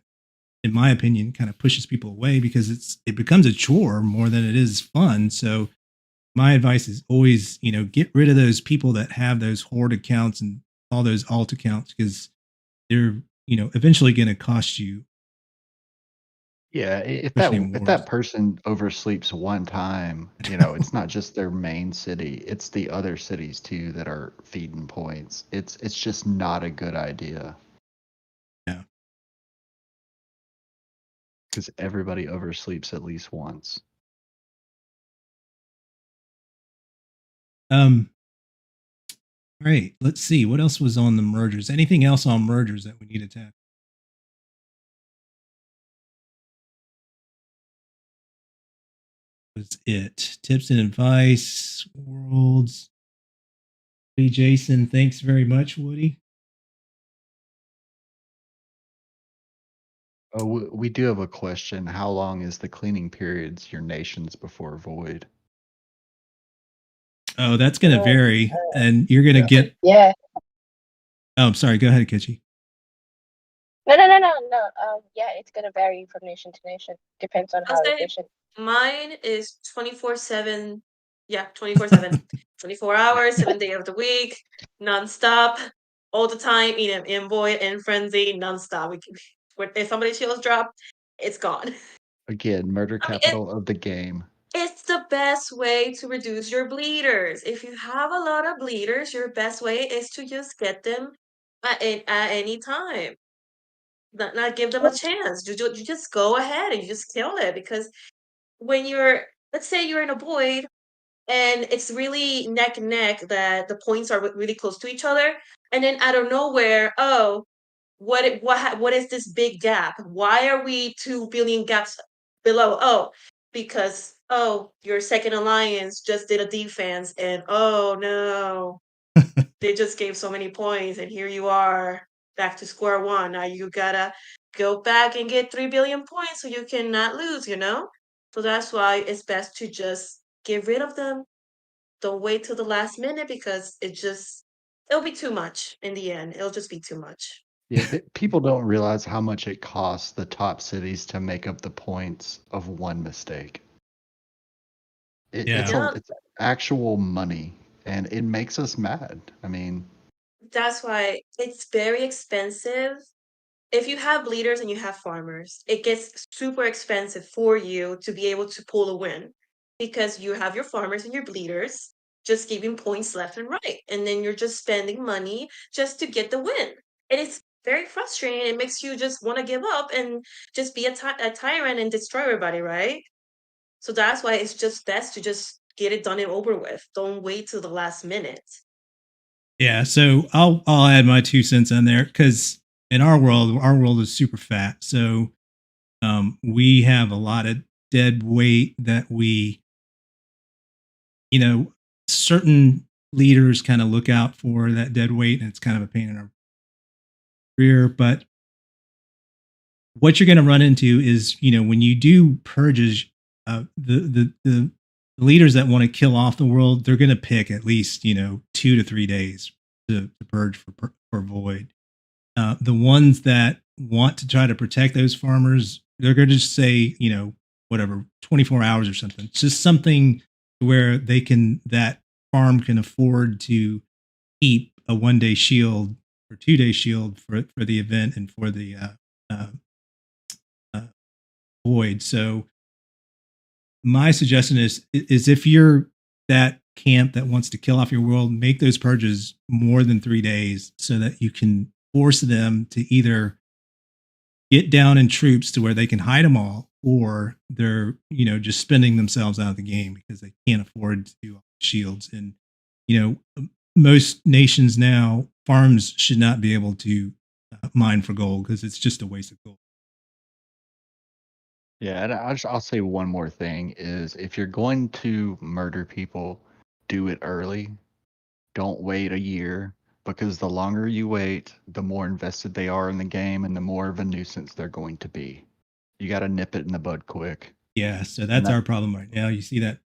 S1: in my opinion, kind of pushes people away because it becomes a chore more than it is fun. So my advice is always, get rid of those people that have those hoard accounts and all those alt accounts because they're, eventually going to cost you.
S4: Yeah, if
S1: Especially in
S4: if
S1: wars.
S4: that person oversleeps one time, it's not just their main city, it's the other cities too that are feeding points. It's just not a good idea
S1: Yeah.
S4: because everybody oversleeps at least once.
S1: All right, let's see what else was on the mergers. Anything else on mergers that we need to tap? Was it tips and advice, worlds? Hey, Jason, thanks very much, Woody.
S4: Oh, we do have a question. How long is the cleaning periods your nations before void?
S1: Oh, that's going to
S2: Oh,
S1: vary, and you're going to
S4: Yeah.
S1: get.
S2: yeah.
S1: Oh, I'm sorry. Go ahead, Kichi.
S2: No. Yeah, it's gonna vary from nation to nation. Depends on
S5: I'll
S2: how
S5: say
S2: efficient.
S5: mine is 24/7. Yeah, 24/7. 24 hours, 7 days of the week, nonstop, all the time, in void, in frenzy, nonstop. If somebody chills drop, it's gone.
S4: Again, murder
S5: I mean,
S4: capital of the game.
S5: it's the best way to reduce your bleeders. If you have a lot of bleeders, your best way is to just get them at any time. Not give them a chance. You just go ahead and you just kill it because when let's say you're in a void and it's really neck and neck that the points are really close to each other, and then out of nowhere, oh, what is this big gap? Why are we 2 billion gaps below? Oh, because your second alliance just did a defense, and oh no, they just gave so many points, and here you are back to square one. Now you gotta go back and get 3 billion points so you cannot lose. So that's why it's best to just get rid of them. Don't wait till the last minute because it'll be too much in the end. It'll just be too much.
S4: Yeah, people don't realize how much it costs the top cities to make up the points of one mistake.
S1: Yeah.
S4: It's actual money, and it makes us mad. I mean,
S5: That's why it's very expensive. If you have bleeders and you have farmers, it gets super expensive for you to be able to pull a win because you have your farmers and your bleeders just giving points left and right. And then you're just spending money just to get the win. And it's very frustrating. It makes you just want to give up and just be a tyrant and destroy everybody, right? So that's why it's just best to just get it done and over with. Don't wait till the last minute.
S1: Yeah, so I'll add my 2 cents on there because in our world is super fat. So we have a lot of dead weight that certain leaders kind of look out for that dead weight, and it's kind of a pain in our rear. But what you're going to run into is, when you do purges, the leaders that want to kill off the world, they're going to pick at least 2 to 3 days to purge for void. The ones that want to try to protect those farmers, they're going to just say, whatever, 24 hours or something. It's just something where that farm can afford to keep a 1-day shield or 2-day shield for the event and for the void. So my suggestion is if you're that camp that wants to kill off your world, make those purges more than 3 days so that you can force them to either get down in troops to where they can hide them all, or they're just spending themselves out of the game because they can't afford to do shields. And most nations now, farms should not be able to mine for gold because it's just a waste of gold.
S4: Yeah, and I'll say one more thing is if you're going to murder people, do it early. Don't wait a year because the longer you wait, the more invested they are in the game and the more of a nuisance they're going to be. You got to nip it in the bud quick.
S1: Yeah, so that's our problem right now. You see that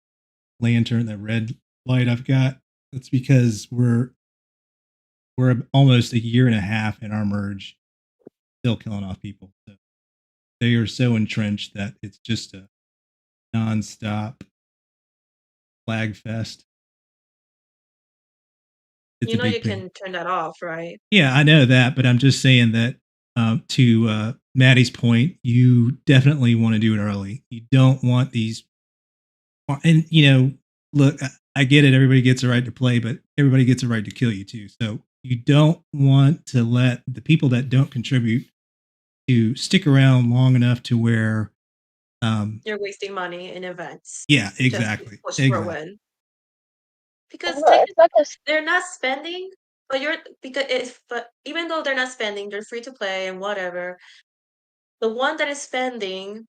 S1: lantern, that red light I've got? That's because we're almost a year and a half in our merge, still killing off people. So they are so entrenched that it's just a nonstop flag fest. It's
S5: you can turn that off, right?
S1: Yeah, I know that, but I'm just saying that to Maddie's point, you definitely want to do it early. You don't want these, and look, I get it. Everybody gets a right to play, but everybody gets a right to kill you too. So you don't want to let the people that don't contribute to stick around long enough to where
S5: you're wasting money in events.
S1: Yeah, exactly.
S5: Push for a win. Because they're not spending, but even though they're not spending, they're free to play and whatever. The one that is spending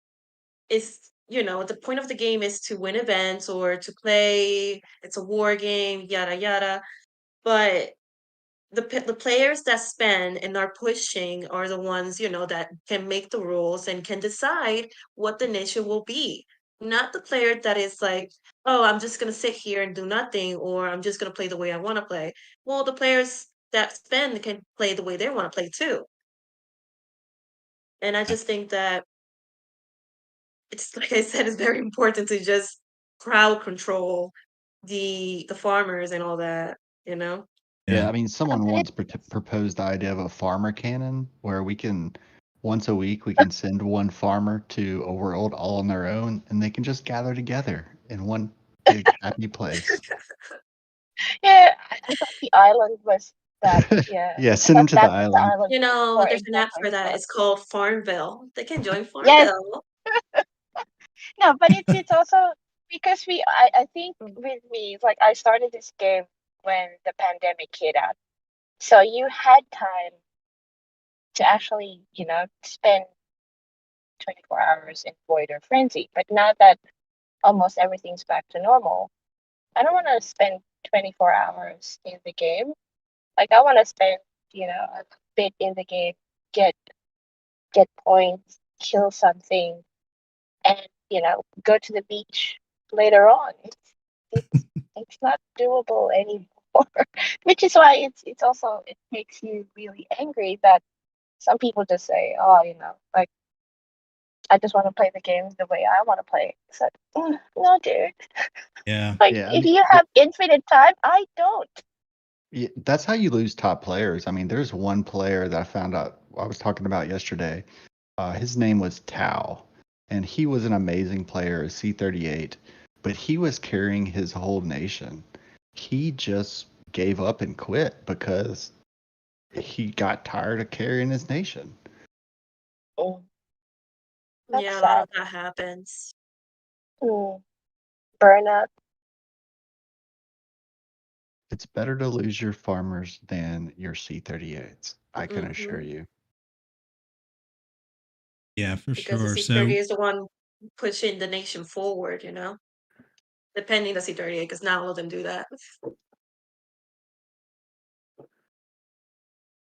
S5: is, the point of the game is to win events or to play. It's a war game, yada yada. But the players that spend and are pushing are the ones that can make the rules and can decide what the nation will be. Not the player that is like, oh, I'm just gonna sit here and do nothing, or I'm just gonna play the way I want to play. Well, the players that spend can play the way they want to play too. And I just think that it's, like I said, it's very important to just crowd control the farmers and all that.
S4: Yeah, I mean, someone once proposed the idea of a farmer cannon where we can, once a week, we can send one farmer to a world all on their own and they can just gather together in one big happy place.
S2: Yeah, I thought the island was that. Yeah.
S4: Yeah, send them to the island.
S5: There's an app for that. It's called Farmville. They can join Farmville.
S2: Yes. No, but it's also because I think with me, it's like I started this game when the pandemic hit out. So you had time to actually, spend 24 hours in Void or Frenzy. But now that almost everything's back to normal, I don't want to spend 24 hours in the game. Like I want to spend, a bit in the game, get points, kill something, and go to the beach later on. It's not doable anymore. Which is why it's also it makes you really angry that some people just say, oh, like I just want to play the game the way I want to play. It's like, no, dude.
S1: Yeah.
S2: Like if you have infinite time, I don't.
S4: Yeah, that's how you lose top players. I mean, there's one player that I found out I was talking about yesterday. His name was Tao, and he was an amazing player, C38, but he was carrying his whole nation. He just gave up and quit because he got tired of carrying his nation.
S2: Oh.
S5: Yeah, a lot of that happens.
S2: Burnout.
S4: It's better to lose your farmers than your C38s. I can assure you.
S1: Yeah, for
S5: because
S1: sure.
S5: the C38 is the one pushing the nation forward, depending the C38, because not all of them do that.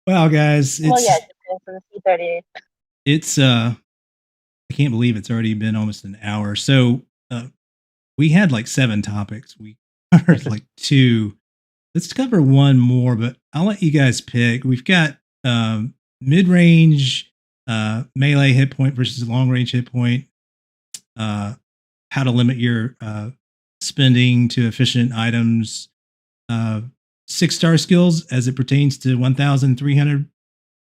S1: Well, guys,
S2: Well, yeah, it depends on the C38.
S1: It's I can't believe it's already been almost an hour. So we had like 7 topics. We covered like 2. Let's cover one more, but I'll let you guys pick. We've got mid-range melee hit point versus long-range hit point. How to limit your spending to efficient items. 6-star skills as it pertains to 1,300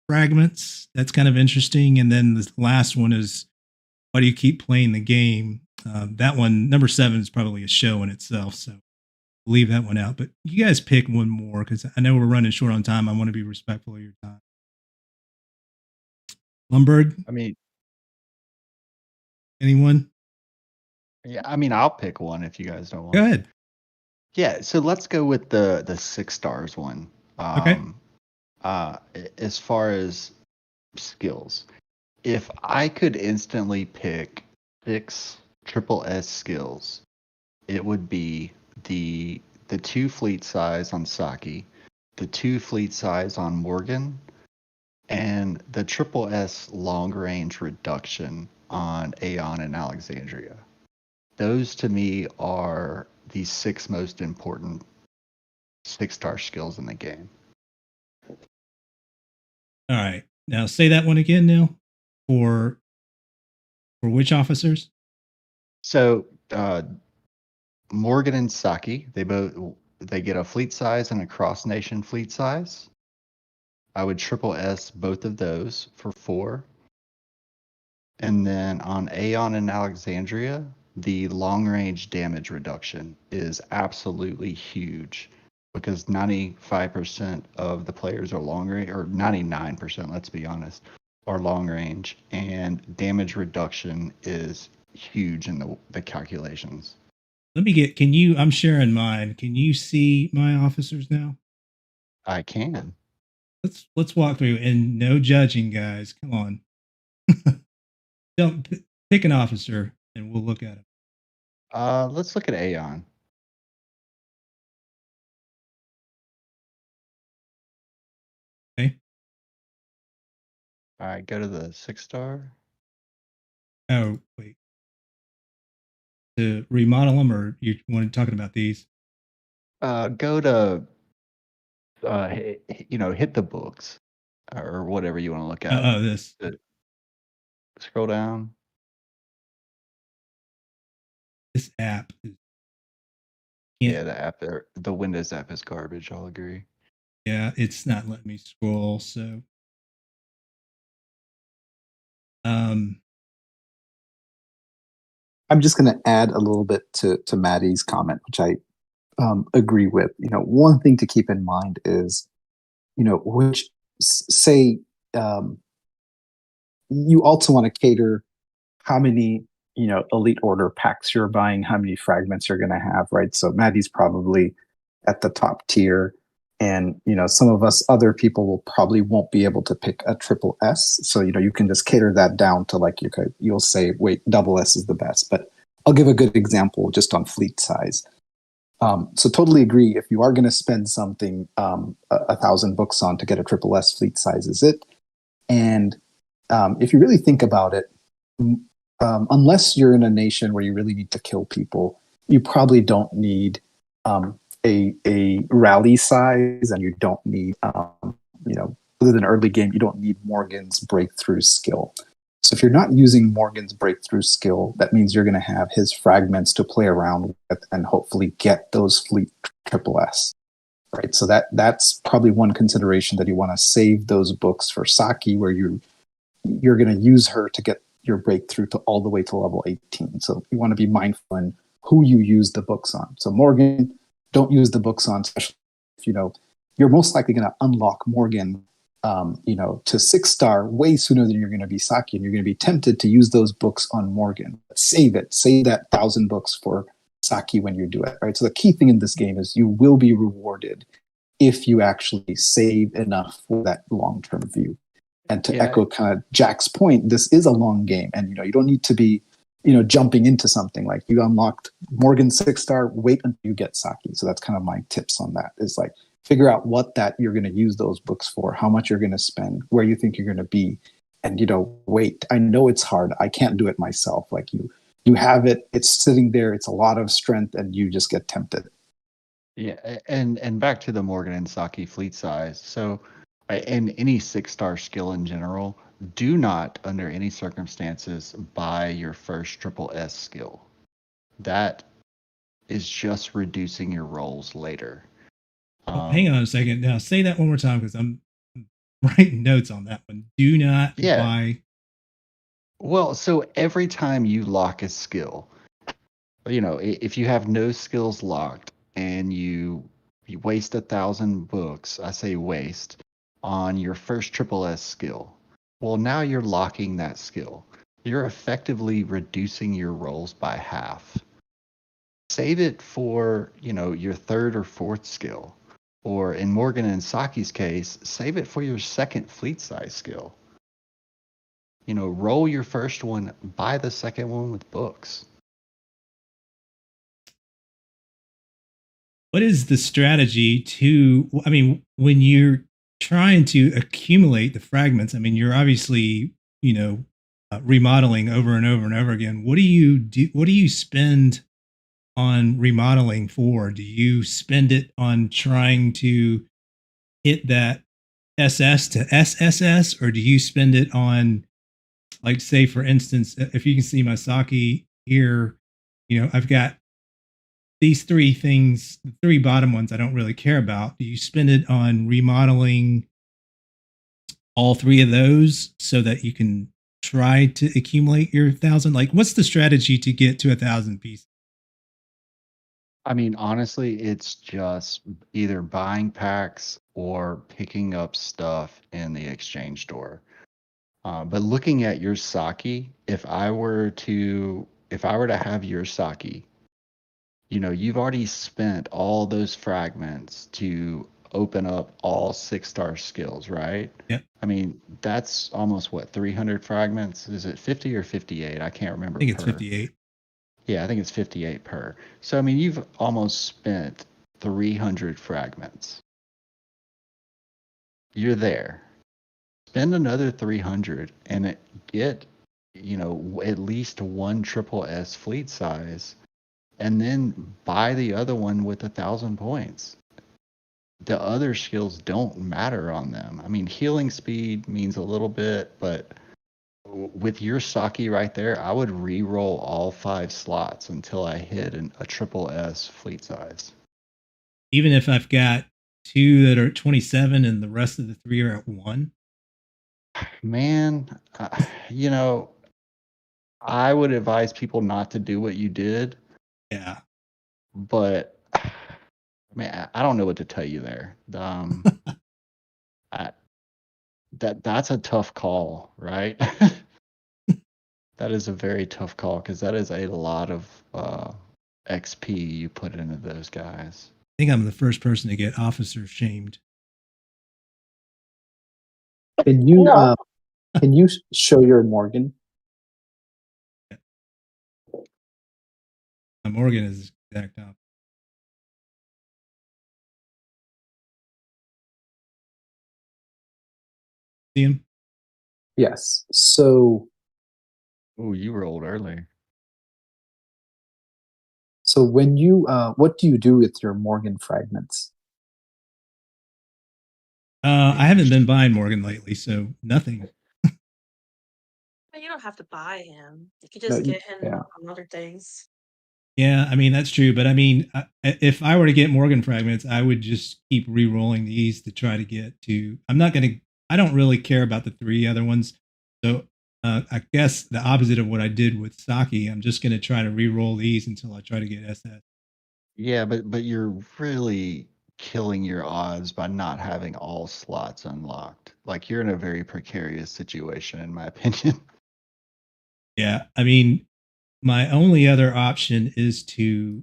S1: fragments. That's kind of interesting. And then the last one is why do you keep playing the game? That one, number 7, is probably a show in itself. So leave that one out. But you guys pick one more because I know we're running short on time. I want to be respectful of your time. Lumberg,
S4: I mean,
S1: anyone?
S4: yeah, I mean, I'll pick one if you guys don't want.
S1: Go ahead.
S4: Yeah, so let's go with the 6 stars one.
S1: Okay.
S4: As far as skills, if I could instantly pick 6 triple S skills, it would be the 2 fleet size on Saki, the 2 fleet size on Morgan, and the triple S long range reduction on Aeon and Alexandria. Those to me are the 6 most important 6-star skills in the game.
S1: All right. Now say that one again now for which officers?
S4: So Morgan and Saki, they get a fleet size and a cross nation fleet size. I would triple S both of those for 4. And then on Aeon and Alexandria, the long range damage reduction is absolutely huge because 95% of the players are long range, or 99%, let's be honest, are long range, and damage reduction is huge in the calculations.
S1: I'm sharing mine. Can you see my officers now?
S4: I can.
S1: Let's walk through, and no judging, guys. Come on. Don't pick an officer and we'll look at it.
S4: Let's look at Aeon.
S1: Okay.
S4: All right, go to the 6-star.
S1: Oh, wait. To remodel them, or you want to talking about these?
S4: Go to hit the books or whatever you want to look at.
S1: Oh, this.
S4: Scroll down.
S1: This app is.
S4: Yeah, the app there, the Windows app is garbage. I'll agree.
S1: Yeah, it's not letting me scroll. So,
S3: I'm just going to add a little bit to Maddie's comment, which I agree with. One thing to keep in mind is, which say you also want to cater how many elite order packs you're buying, how many fragments you're going to have, right? So Maddie's probably at the top tier, and some of us other people will probably won't be able to pick a triple S. So you can just cater that down to like you'll say, wait, double S is the best. But I'll give a good example just on fleet size. So totally agree. If you are going to spend something, 1,000 books on to get a triple S fleet size is it. And if you really think about it, unless you're in a nation where you really need to kill people, you probably don't need a rally size, and you don't need other than early game, you don't need Morgan's breakthrough skill. So if you're not using Morgan's breakthrough skill, that means you're going to have his fragments to play around with and hopefully get those fleet triple S. Right. So that's probably one consideration, that you want to save those books for Saki, where you're going to use her to get your breakthrough to all the way to level 18. So you want to be mindful in who you use the books on. So Morgan, don't use the books on, especially if you're most likely going to unlock Morgan to 6-star way sooner than you're going to be Saki, and you're going to be tempted to use those books on Morgan. But save that 1,000 books for Saki when you do it, right? So the key thing in this game is you will be rewarded if you actually save enough for that long-term view. And to echo kind of Jack's point, this is a long game, and you don't need to be jumping into something like you unlocked Morgan 6-star, wait until you get Saki. So that's kind of my tips on that, is like figure out what that you're going to use those books for, how much you're going to spend, where you think you're going to be, and wait. I know it's hard. I can't do it myself. Like you have it, it's sitting there, it's a lot of strength, and you just get tempted.
S4: Yeah, and back to the Morgan and Saki fleet size. So, and any 6-star skill in general, do not, under any circumstances, buy your first triple S skill. That is just reducing your rolls later.
S1: Hang on a second. Now say that one more time, because I'm writing notes on that one. Do not buy
S4: Well, so every time you lock a skill, if you have no skills locked and you waste 1,000 books, I say waste, on your first triple S skill. Well, now you're locking that skill. You're effectively reducing your rolls by half. Save it for, your third or fourth skill. Or in Morgan and Saki's case, save it for your second fleet size skill. Roll your first one, buy the second one with books.
S1: What is the strategy to, I mean, when you're trying to accumulate the fragments, I mean, you're obviously, remodeling over and over and over again. What do you do? What do you spend on remodeling for? Do you spend it on trying to hit that SS to SSS, or do you spend it on, like, say, for instance, if you can see my Saki here, I've got these three things, the three bottom ones I don't really care about. Do you spend it on remodeling all three of those so that you can try to accumulate your 1,000? Like, what's the strategy to get to 1,000 pieces?
S4: I mean, honestly, it's just either buying packs or picking up stuff in the exchange store. But looking at your Saki, if I were to have your Saki, you've already spent all those fragments to open up all 6-star skills, right?
S1: Yep.
S4: I mean, that's almost what, 300 fragments? Is it 50 or 58? I can't remember
S1: I think it's
S4: per.
S1: 58.
S4: Yeah, I think it's 58 per. So, I mean, you've almost spent 300 fragments. You're there. Spend another 300 and get, at least one triple S fleet size, and then buy the other one with 1,000 points. The other skills don't matter on them. I mean, healing speed means a little bit, but with your Saki right there, I would re-roll all 5 slots until I hit a triple S fleet size.
S1: Even if I've got 2 that are at 27 and the rest of the 3 are at 1?
S4: Man, I would advise people not to do what you did,
S1: Yeah.
S4: but man, I don't know what to tell you there. I, that's a tough call, right? That is a very tough call because that is a lot of XP you put into those guys.
S1: I think I'm the first person to get officer shamed.
S3: Can you
S2: No.
S3: show your Morgan?
S1: Morgan is exact opposite. See him?
S3: Yes. So
S4: Oh, you rolled early.
S3: when you what do you do with your Morgan fragments?
S1: I haven't been buying Morgan lately, so nothing.
S5: You don't have to buy him. You can
S3: No,
S5: just get him
S3: yeah.
S5: on other things.
S1: Yeah, I mean, that's true. But I mean, if I were to get Morgan fragments, I would just keep re-rolling these to try to get to. I don't really care about the 3 other ones. So I guess the opposite of what I did with Saki, I'm just going to try to re-roll these until I try to get SS.
S4: Yeah, but you're really killing your odds by not having all slots unlocked. Like, you're in a very precarious situation, in my opinion.
S1: Yeah, I mean, my only other option is to,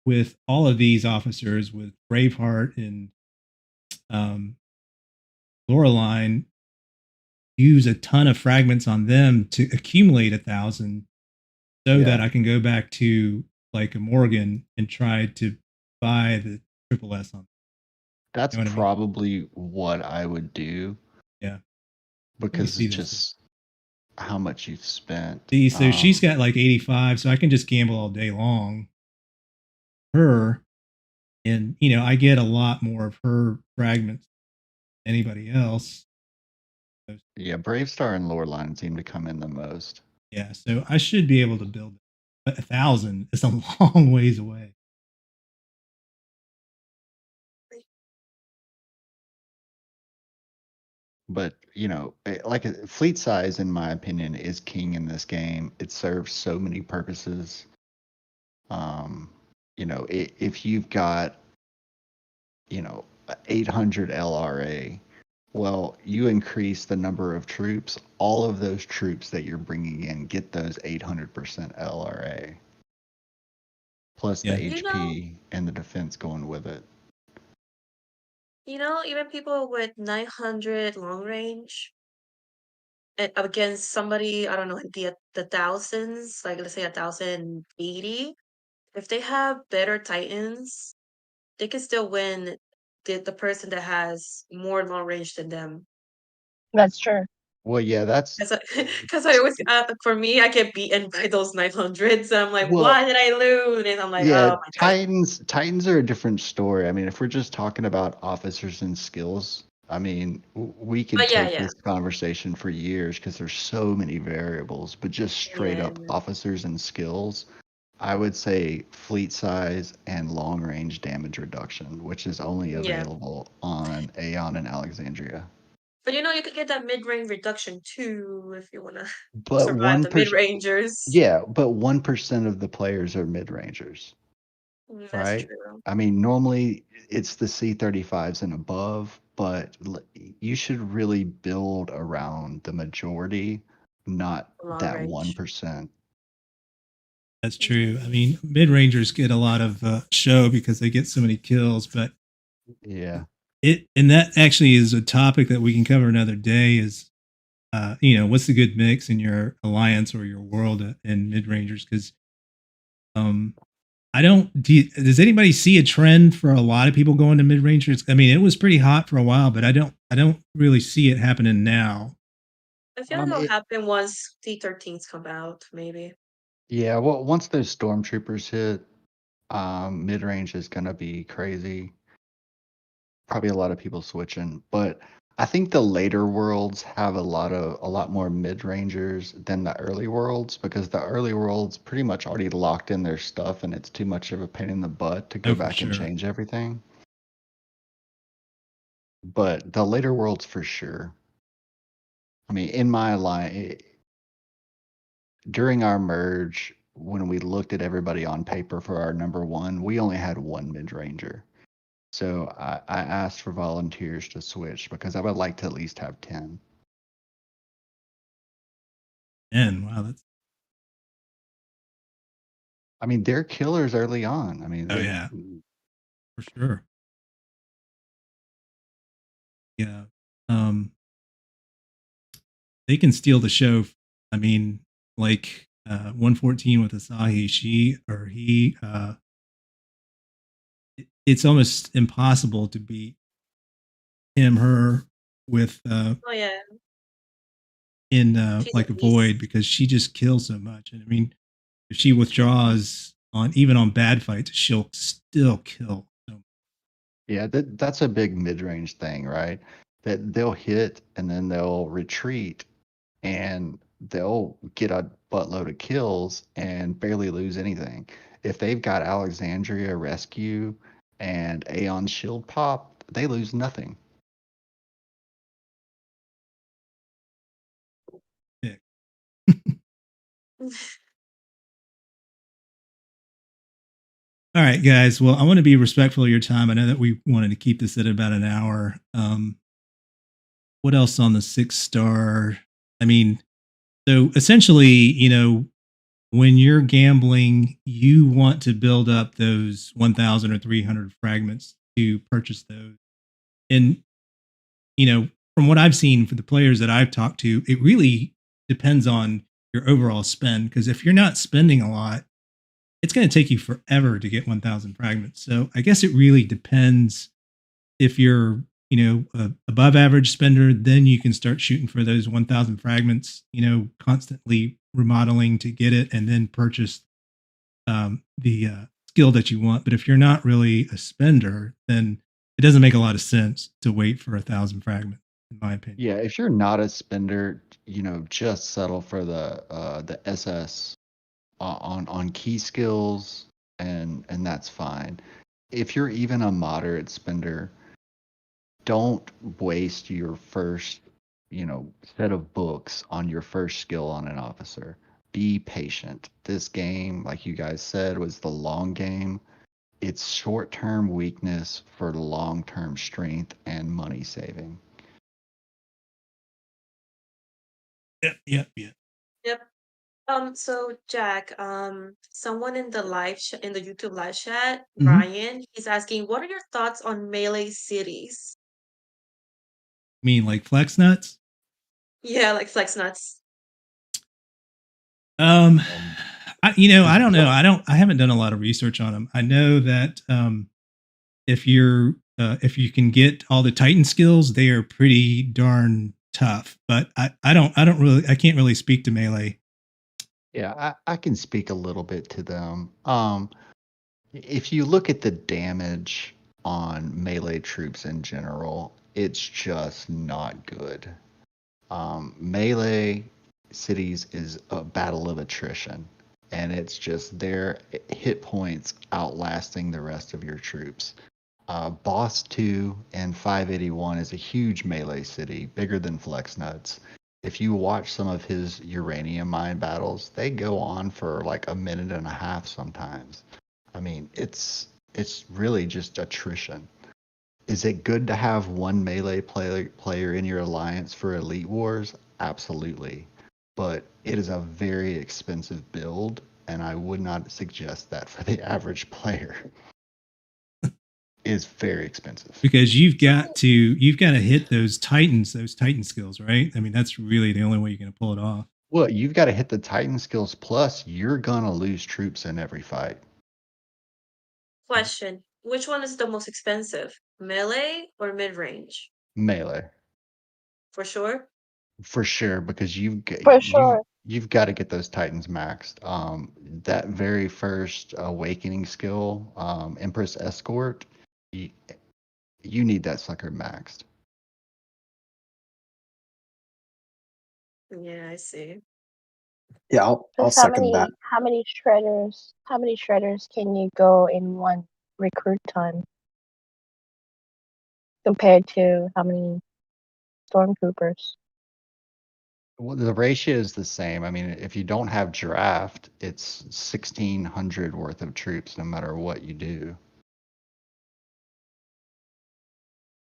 S1: with all of these officers, with Braveheart and um, Loreline, use a ton of fragments on them to accumulate 1,000 so
S4: Yeah.
S1: that I can go back to, like, a Morgan and try to buy the triple S on.
S4: That's
S1: You know what I mean?
S4: probably what I would do
S1: Yeah.
S4: because
S1: see
S4: it's
S1: this.
S4: just how much you've spent.
S1: See, so she's got like 85, so I can just gamble all day long. Her, and I get a lot more of her fragments than anybody else.
S4: Yeah, Brave Star and Loreline seem to come in the most.
S1: Yeah, so I should be able to build it. But 1,000 is a long ways away.
S4: But like fleet size, in my opinion, is king in this game. It serves so many purposes. If you've got 800 LRA, well, you increase the number of troops. All of those troops that you're bringing in get those 800% LRA, plus the
S1: Yeah.
S4: HP and the defense going with it.
S5: Even people with 900 long range against somebody, I don't know, the thousands, like let's say 1,080, if they have better Titans, they can still win the person that has more long range than them.
S2: That's true.
S4: Well, yeah, that's
S5: Because I always, for me, I get beaten by those 900s. I'm like,
S4: well,
S5: why did I lose? And I'm like,
S4: yeah,
S5: oh my God.
S4: Titans are a different story. I mean, if we're just talking about officers and skills, I mean, we could
S5: But yeah,
S4: take
S5: yeah,
S4: this conversation for years because there's so many variables, but just straight
S5: yeah,
S4: up officers and skills, I would say fleet size and long range damage reduction, which is only
S5: yeah.
S4: available on Aeon and Alexandria.
S5: But you could get that mid-range reduction too if you want to
S4: But
S5: survive
S4: one
S5: the
S4: per
S5: mid-rangers.
S4: Yeah, but 1% of the players are mid rangers.
S5: That's
S4: Right?
S5: true.
S4: I mean, normally it's the C35s and above, but you should really build around the majority, not
S5: Long
S4: that
S5: range.
S4: 1%.
S1: That's true. I mean, mid rangers get a lot of show because they get so many kills, but
S4: Yeah.
S1: and that actually is a topic that we can cover another day. Is what's the good mix in your alliance or your world in mid rangers? Because I don't. Does anybody see a trend for a lot of people going to mid rangers? I mean, it was pretty hot for a while, but I don't really see it happening now.
S5: I feel like it'll
S4: It,
S5: happen once T13s come out, maybe.
S4: yeah, well, once those stormtroopers hit, mid range is gonna be crazy. Probably a lot of people switching, but I think the later worlds have a lot more mid rangers than the early worlds because the early worlds pretty much already locked in their stuff and it's too much of a pain in the butt to go
S1: Oh, for
S4: back and
S1: sure.
S4: change everything. But the later worlds for sure. I mean, in my line during our merge, when we looked at everybody on paper for our number one, we only had one mid ranger. So I asked for volunteers to switch because I would like to at least have 10.
S1: And wow, that's
S4: I mean, they're killers early on. I mean,
S1: oh yeah, for sure. Yeah, they can steal the show. I mean, like 114 with Asahi, she or he. It's almost impossible to beat her with
S5: Oh yeah,
S1: in
S5: she's a
S1: like a void
S5: beast.
S1: because she just kills so much. And I mean, if she withdraws on even on bad fights, she'll still kill. So,
S4: yeah, that's a big mid-range thing, right? That they'll hit and then they'll retreat and they'll get a buttload of kills and barely lose anything. If they've got Alexandria Rescue and Aeon Shield Pop, they lose nothing.
S1: yeah. All right, guys. Well, I want to be respectful of your time. I know that we wanted to keep this at about an hour. What else on the 6-star? I mean, so essentially, when you're gambling, you want to build up those 1,000 or 300 fragments to purchase those. And, from what I've seen for the players that I've talked to, it really depends on your overall spend. Because if you're not spending a lot, it's going to take you forever to get 1,000 fragments. So I guess it really depends. If you're, above average spender, then you can start shooting for those 1,000 fragments, constantly remodeling to get it and then purchase the skill that you want. But if you're not really a spender, then it doesn't make a lot of sense to wait for 1,000 fragments, in my opinion.
S4: Yeah, if you're not a spender, just settle for the SS on key skills and that's fine. If you're even a moderate spender, don't waste your first set of books on your first skill on an officer. Be patient. This game, like you guys said, was the long game. It's short-term weakness for long-term strength and money saving.
S1: Yep.
S5: Yep. So Jack, someone in the in the YouTube live chat, Brian, he's asking, what are your thoughts on melee cities?
S1: Mean like flex nuts?
S5: Yeah, like flex nuts.
S1: I don't know. I haven't done a lot of research on them. I know that if you can get all the Titan skills, they are pretty darn tough. But I can't really speak to melee.
S4: Yeah, I can speak a little bit to them. If you look at the damage on melee troops in general, it's just not good. Melee cities is a battle of attrition, and it's just their hit points outlasting the rest of your troops. Boss 2 and 581 is a huge melee city, bigger than Flex Nuts. If you watch some of his uranium mine battles, they go on for like a minute and a half sometimes. I mean, it's really just attrition. Is it good to have one melee player in your alliance for Elite Wars? Absolutely. But it is a very expensive build, and I would not suggest that for the average player. Is very expensive.
S1: Because you've got to hit those Titan skills, right? I mean, that's really the only way you're going to pull it off.
S4: Well, you've got to hit the Titan skills, plus you're going to lose troops in every fight.
S5: Question, which one is the most expensive, melee or mid-range?
S4: Melee.
S5: For sure?
S4: For sure, because
S2: For sure.
S4: you've got to get those Titans maxed. That very first awakening skill, Empress Escort, you need that sucker maxed.
S5: Yeah, I see.
S3: Yeah, I'll
S2: Because how
S3: second that.
S2: many shredders can you go in one recruit time compared to how many stormtroopers?
S4: Well, the ratio is the same. I mean, if you don't have draft, it's 1,600 worth of troops no matter what you do.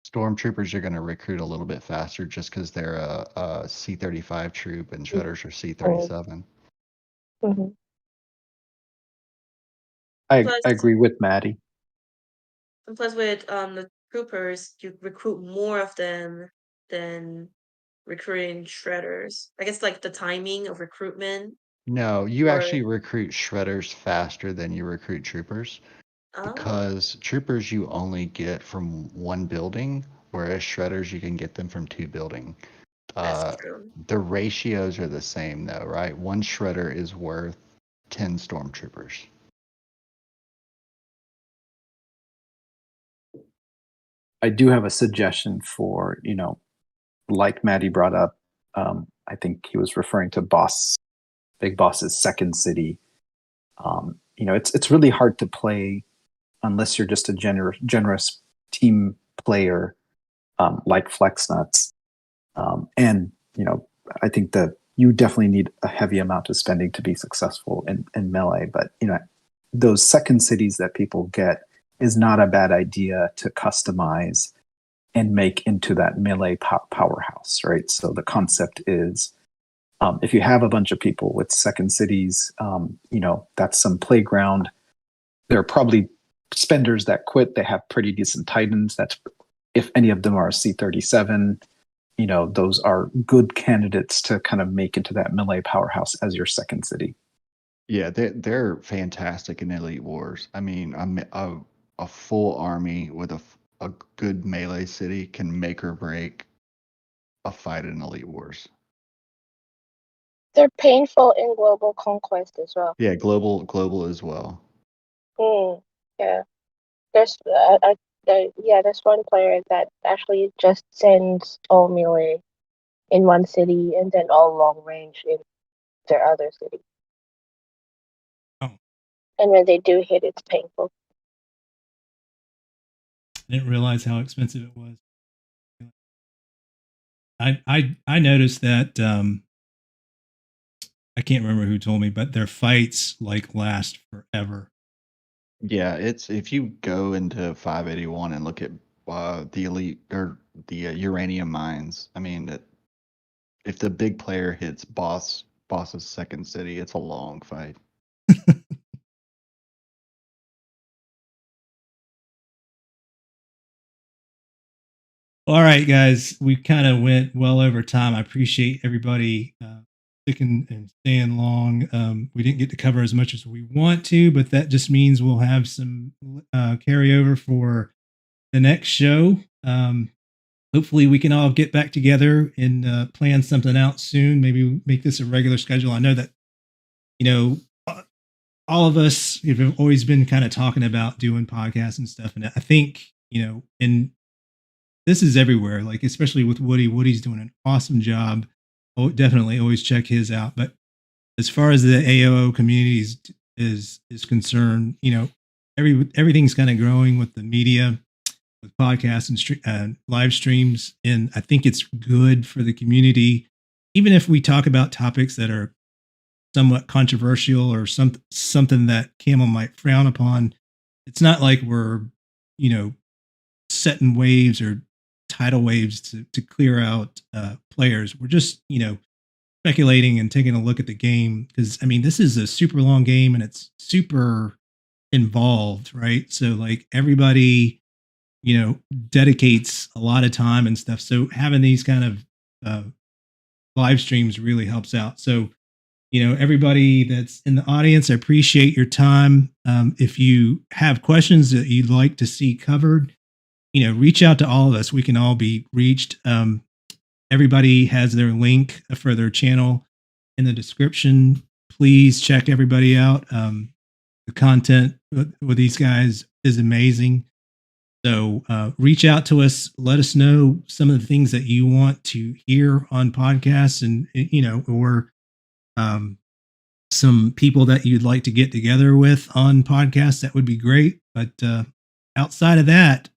S4: Stormtroopers are going to recruit a little bit faster just because they're a C-35 troop and shredders are C-37.
S2: Mm-hmm.
S3: I
S5: Plus,
S3: agree with Maddie.
S5: and plus with the troopers, you recruit more of them than recruiting shredders. I guess like the timing of recruitment.
S4: No, you
S5: Or
S4: actually recruit shredders faster than you recruit troopers because troopers you only get from one building, whereas shredders you can get them from two buildings.
S5: that's true.
S4: The ratios are the same though, right? One shredder is worth 10 stormtroopers.
S3: I do have a suggestion for, like Maddie brought up. I think he was referring to Big Boss's second city. It's really hard to play unless you're just a generous team player, like Flex Nuts. And I think that you definitely need a heavy amount of spending to be successful in melee. But those second cities that people get is not a bad idea to customize and make into that melee powerhouse, right? So the concept is, if you have a bunch of people with second cities, that's some playground. There are probably spenders that quit. They have pretty decent Titans. That's if any of them are a C-37, those are good candidates to kind of make into that melee powerhouse as your second city.
S4: Yeah, they're fantastic in Elite Wars. I mean, a full army with a good melee city can make or break a fight in Elite Wars.
S2: They're painful in global conquest as well.
S4: Yeah, global as well.
S2: Yeah. There's there's one player that actually just sends all melee in one city and then all long range in their other city.
S1: Oh.
S2: And when they do hit, it's painful.
S1: I didn't realize how expensive it was. I noticed that I can't remember who told me, but their fights like last forever.
S4: Yeah, it's if you go into 581 and look at the elite or the uranium mines. I mean, if the big player hits boss's second city, it's a long fight.
S1: All right, guys, we kind of went well over time. I appreciate everybody sticking and staying long. We didn't get to cover as much as we want to, but that just means we'll have some carryover for the next show. Hopefully, we can all get back together and plan something out soon. Maybe make this a regular schedule. I know that, all of us have always been kind of talking about doing podcasts and stuff. And I think, and this is everywhere, like especially with Woody. Woody's doing an awesome job. Oh, definitely always check his out. But as far as the AOO community is concerned, everything's kind of growing with the media, with podcasts and live streams, and I think it's good for the community. Even if we talk about topics that are somewhat controversial or something that Camel might frown upon, it's not like we're, setting waves or tidal waves to clear out players. We're just, speculating and taking a look at the game because, I mean, this is a super long game and it's super involved, right? So, like, everybody, dedicates a lot of time and stuff. So, having these kind of live streams really helps out. So, everybody that's in the audience, I appreciate your time. If you have questions that you'd like to see covered, reach out to all of us. We can all be reached. Everybody has their link for their channel in the description. Please check everybody out. The content with these guys is amazing. So reach out to us. Let us know some of the things that you want to hear on podcasts and, or some people that you'd like to get together with on podcasts. That would be great. But outside of that,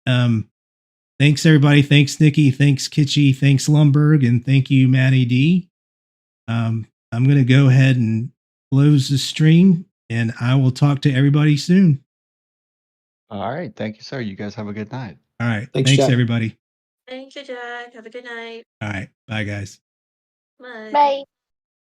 S1: thanks everybody. Thanks Nikki. Thanks Kitschy. Thanks Lumberg, and thank you Matty D. I'm going to go ahead and close the stream, and I will talk to everybody soon.
S4: All right, thank you, sir. You guys have a good night.
S1: All right,
S3: Thanks,
S1: thanks
S3: Jack.
S1: everybody.
S5: Thank you, Jack. Have a good night.
S1: All right, bye guys.
S5: Bye.
S2: Bye.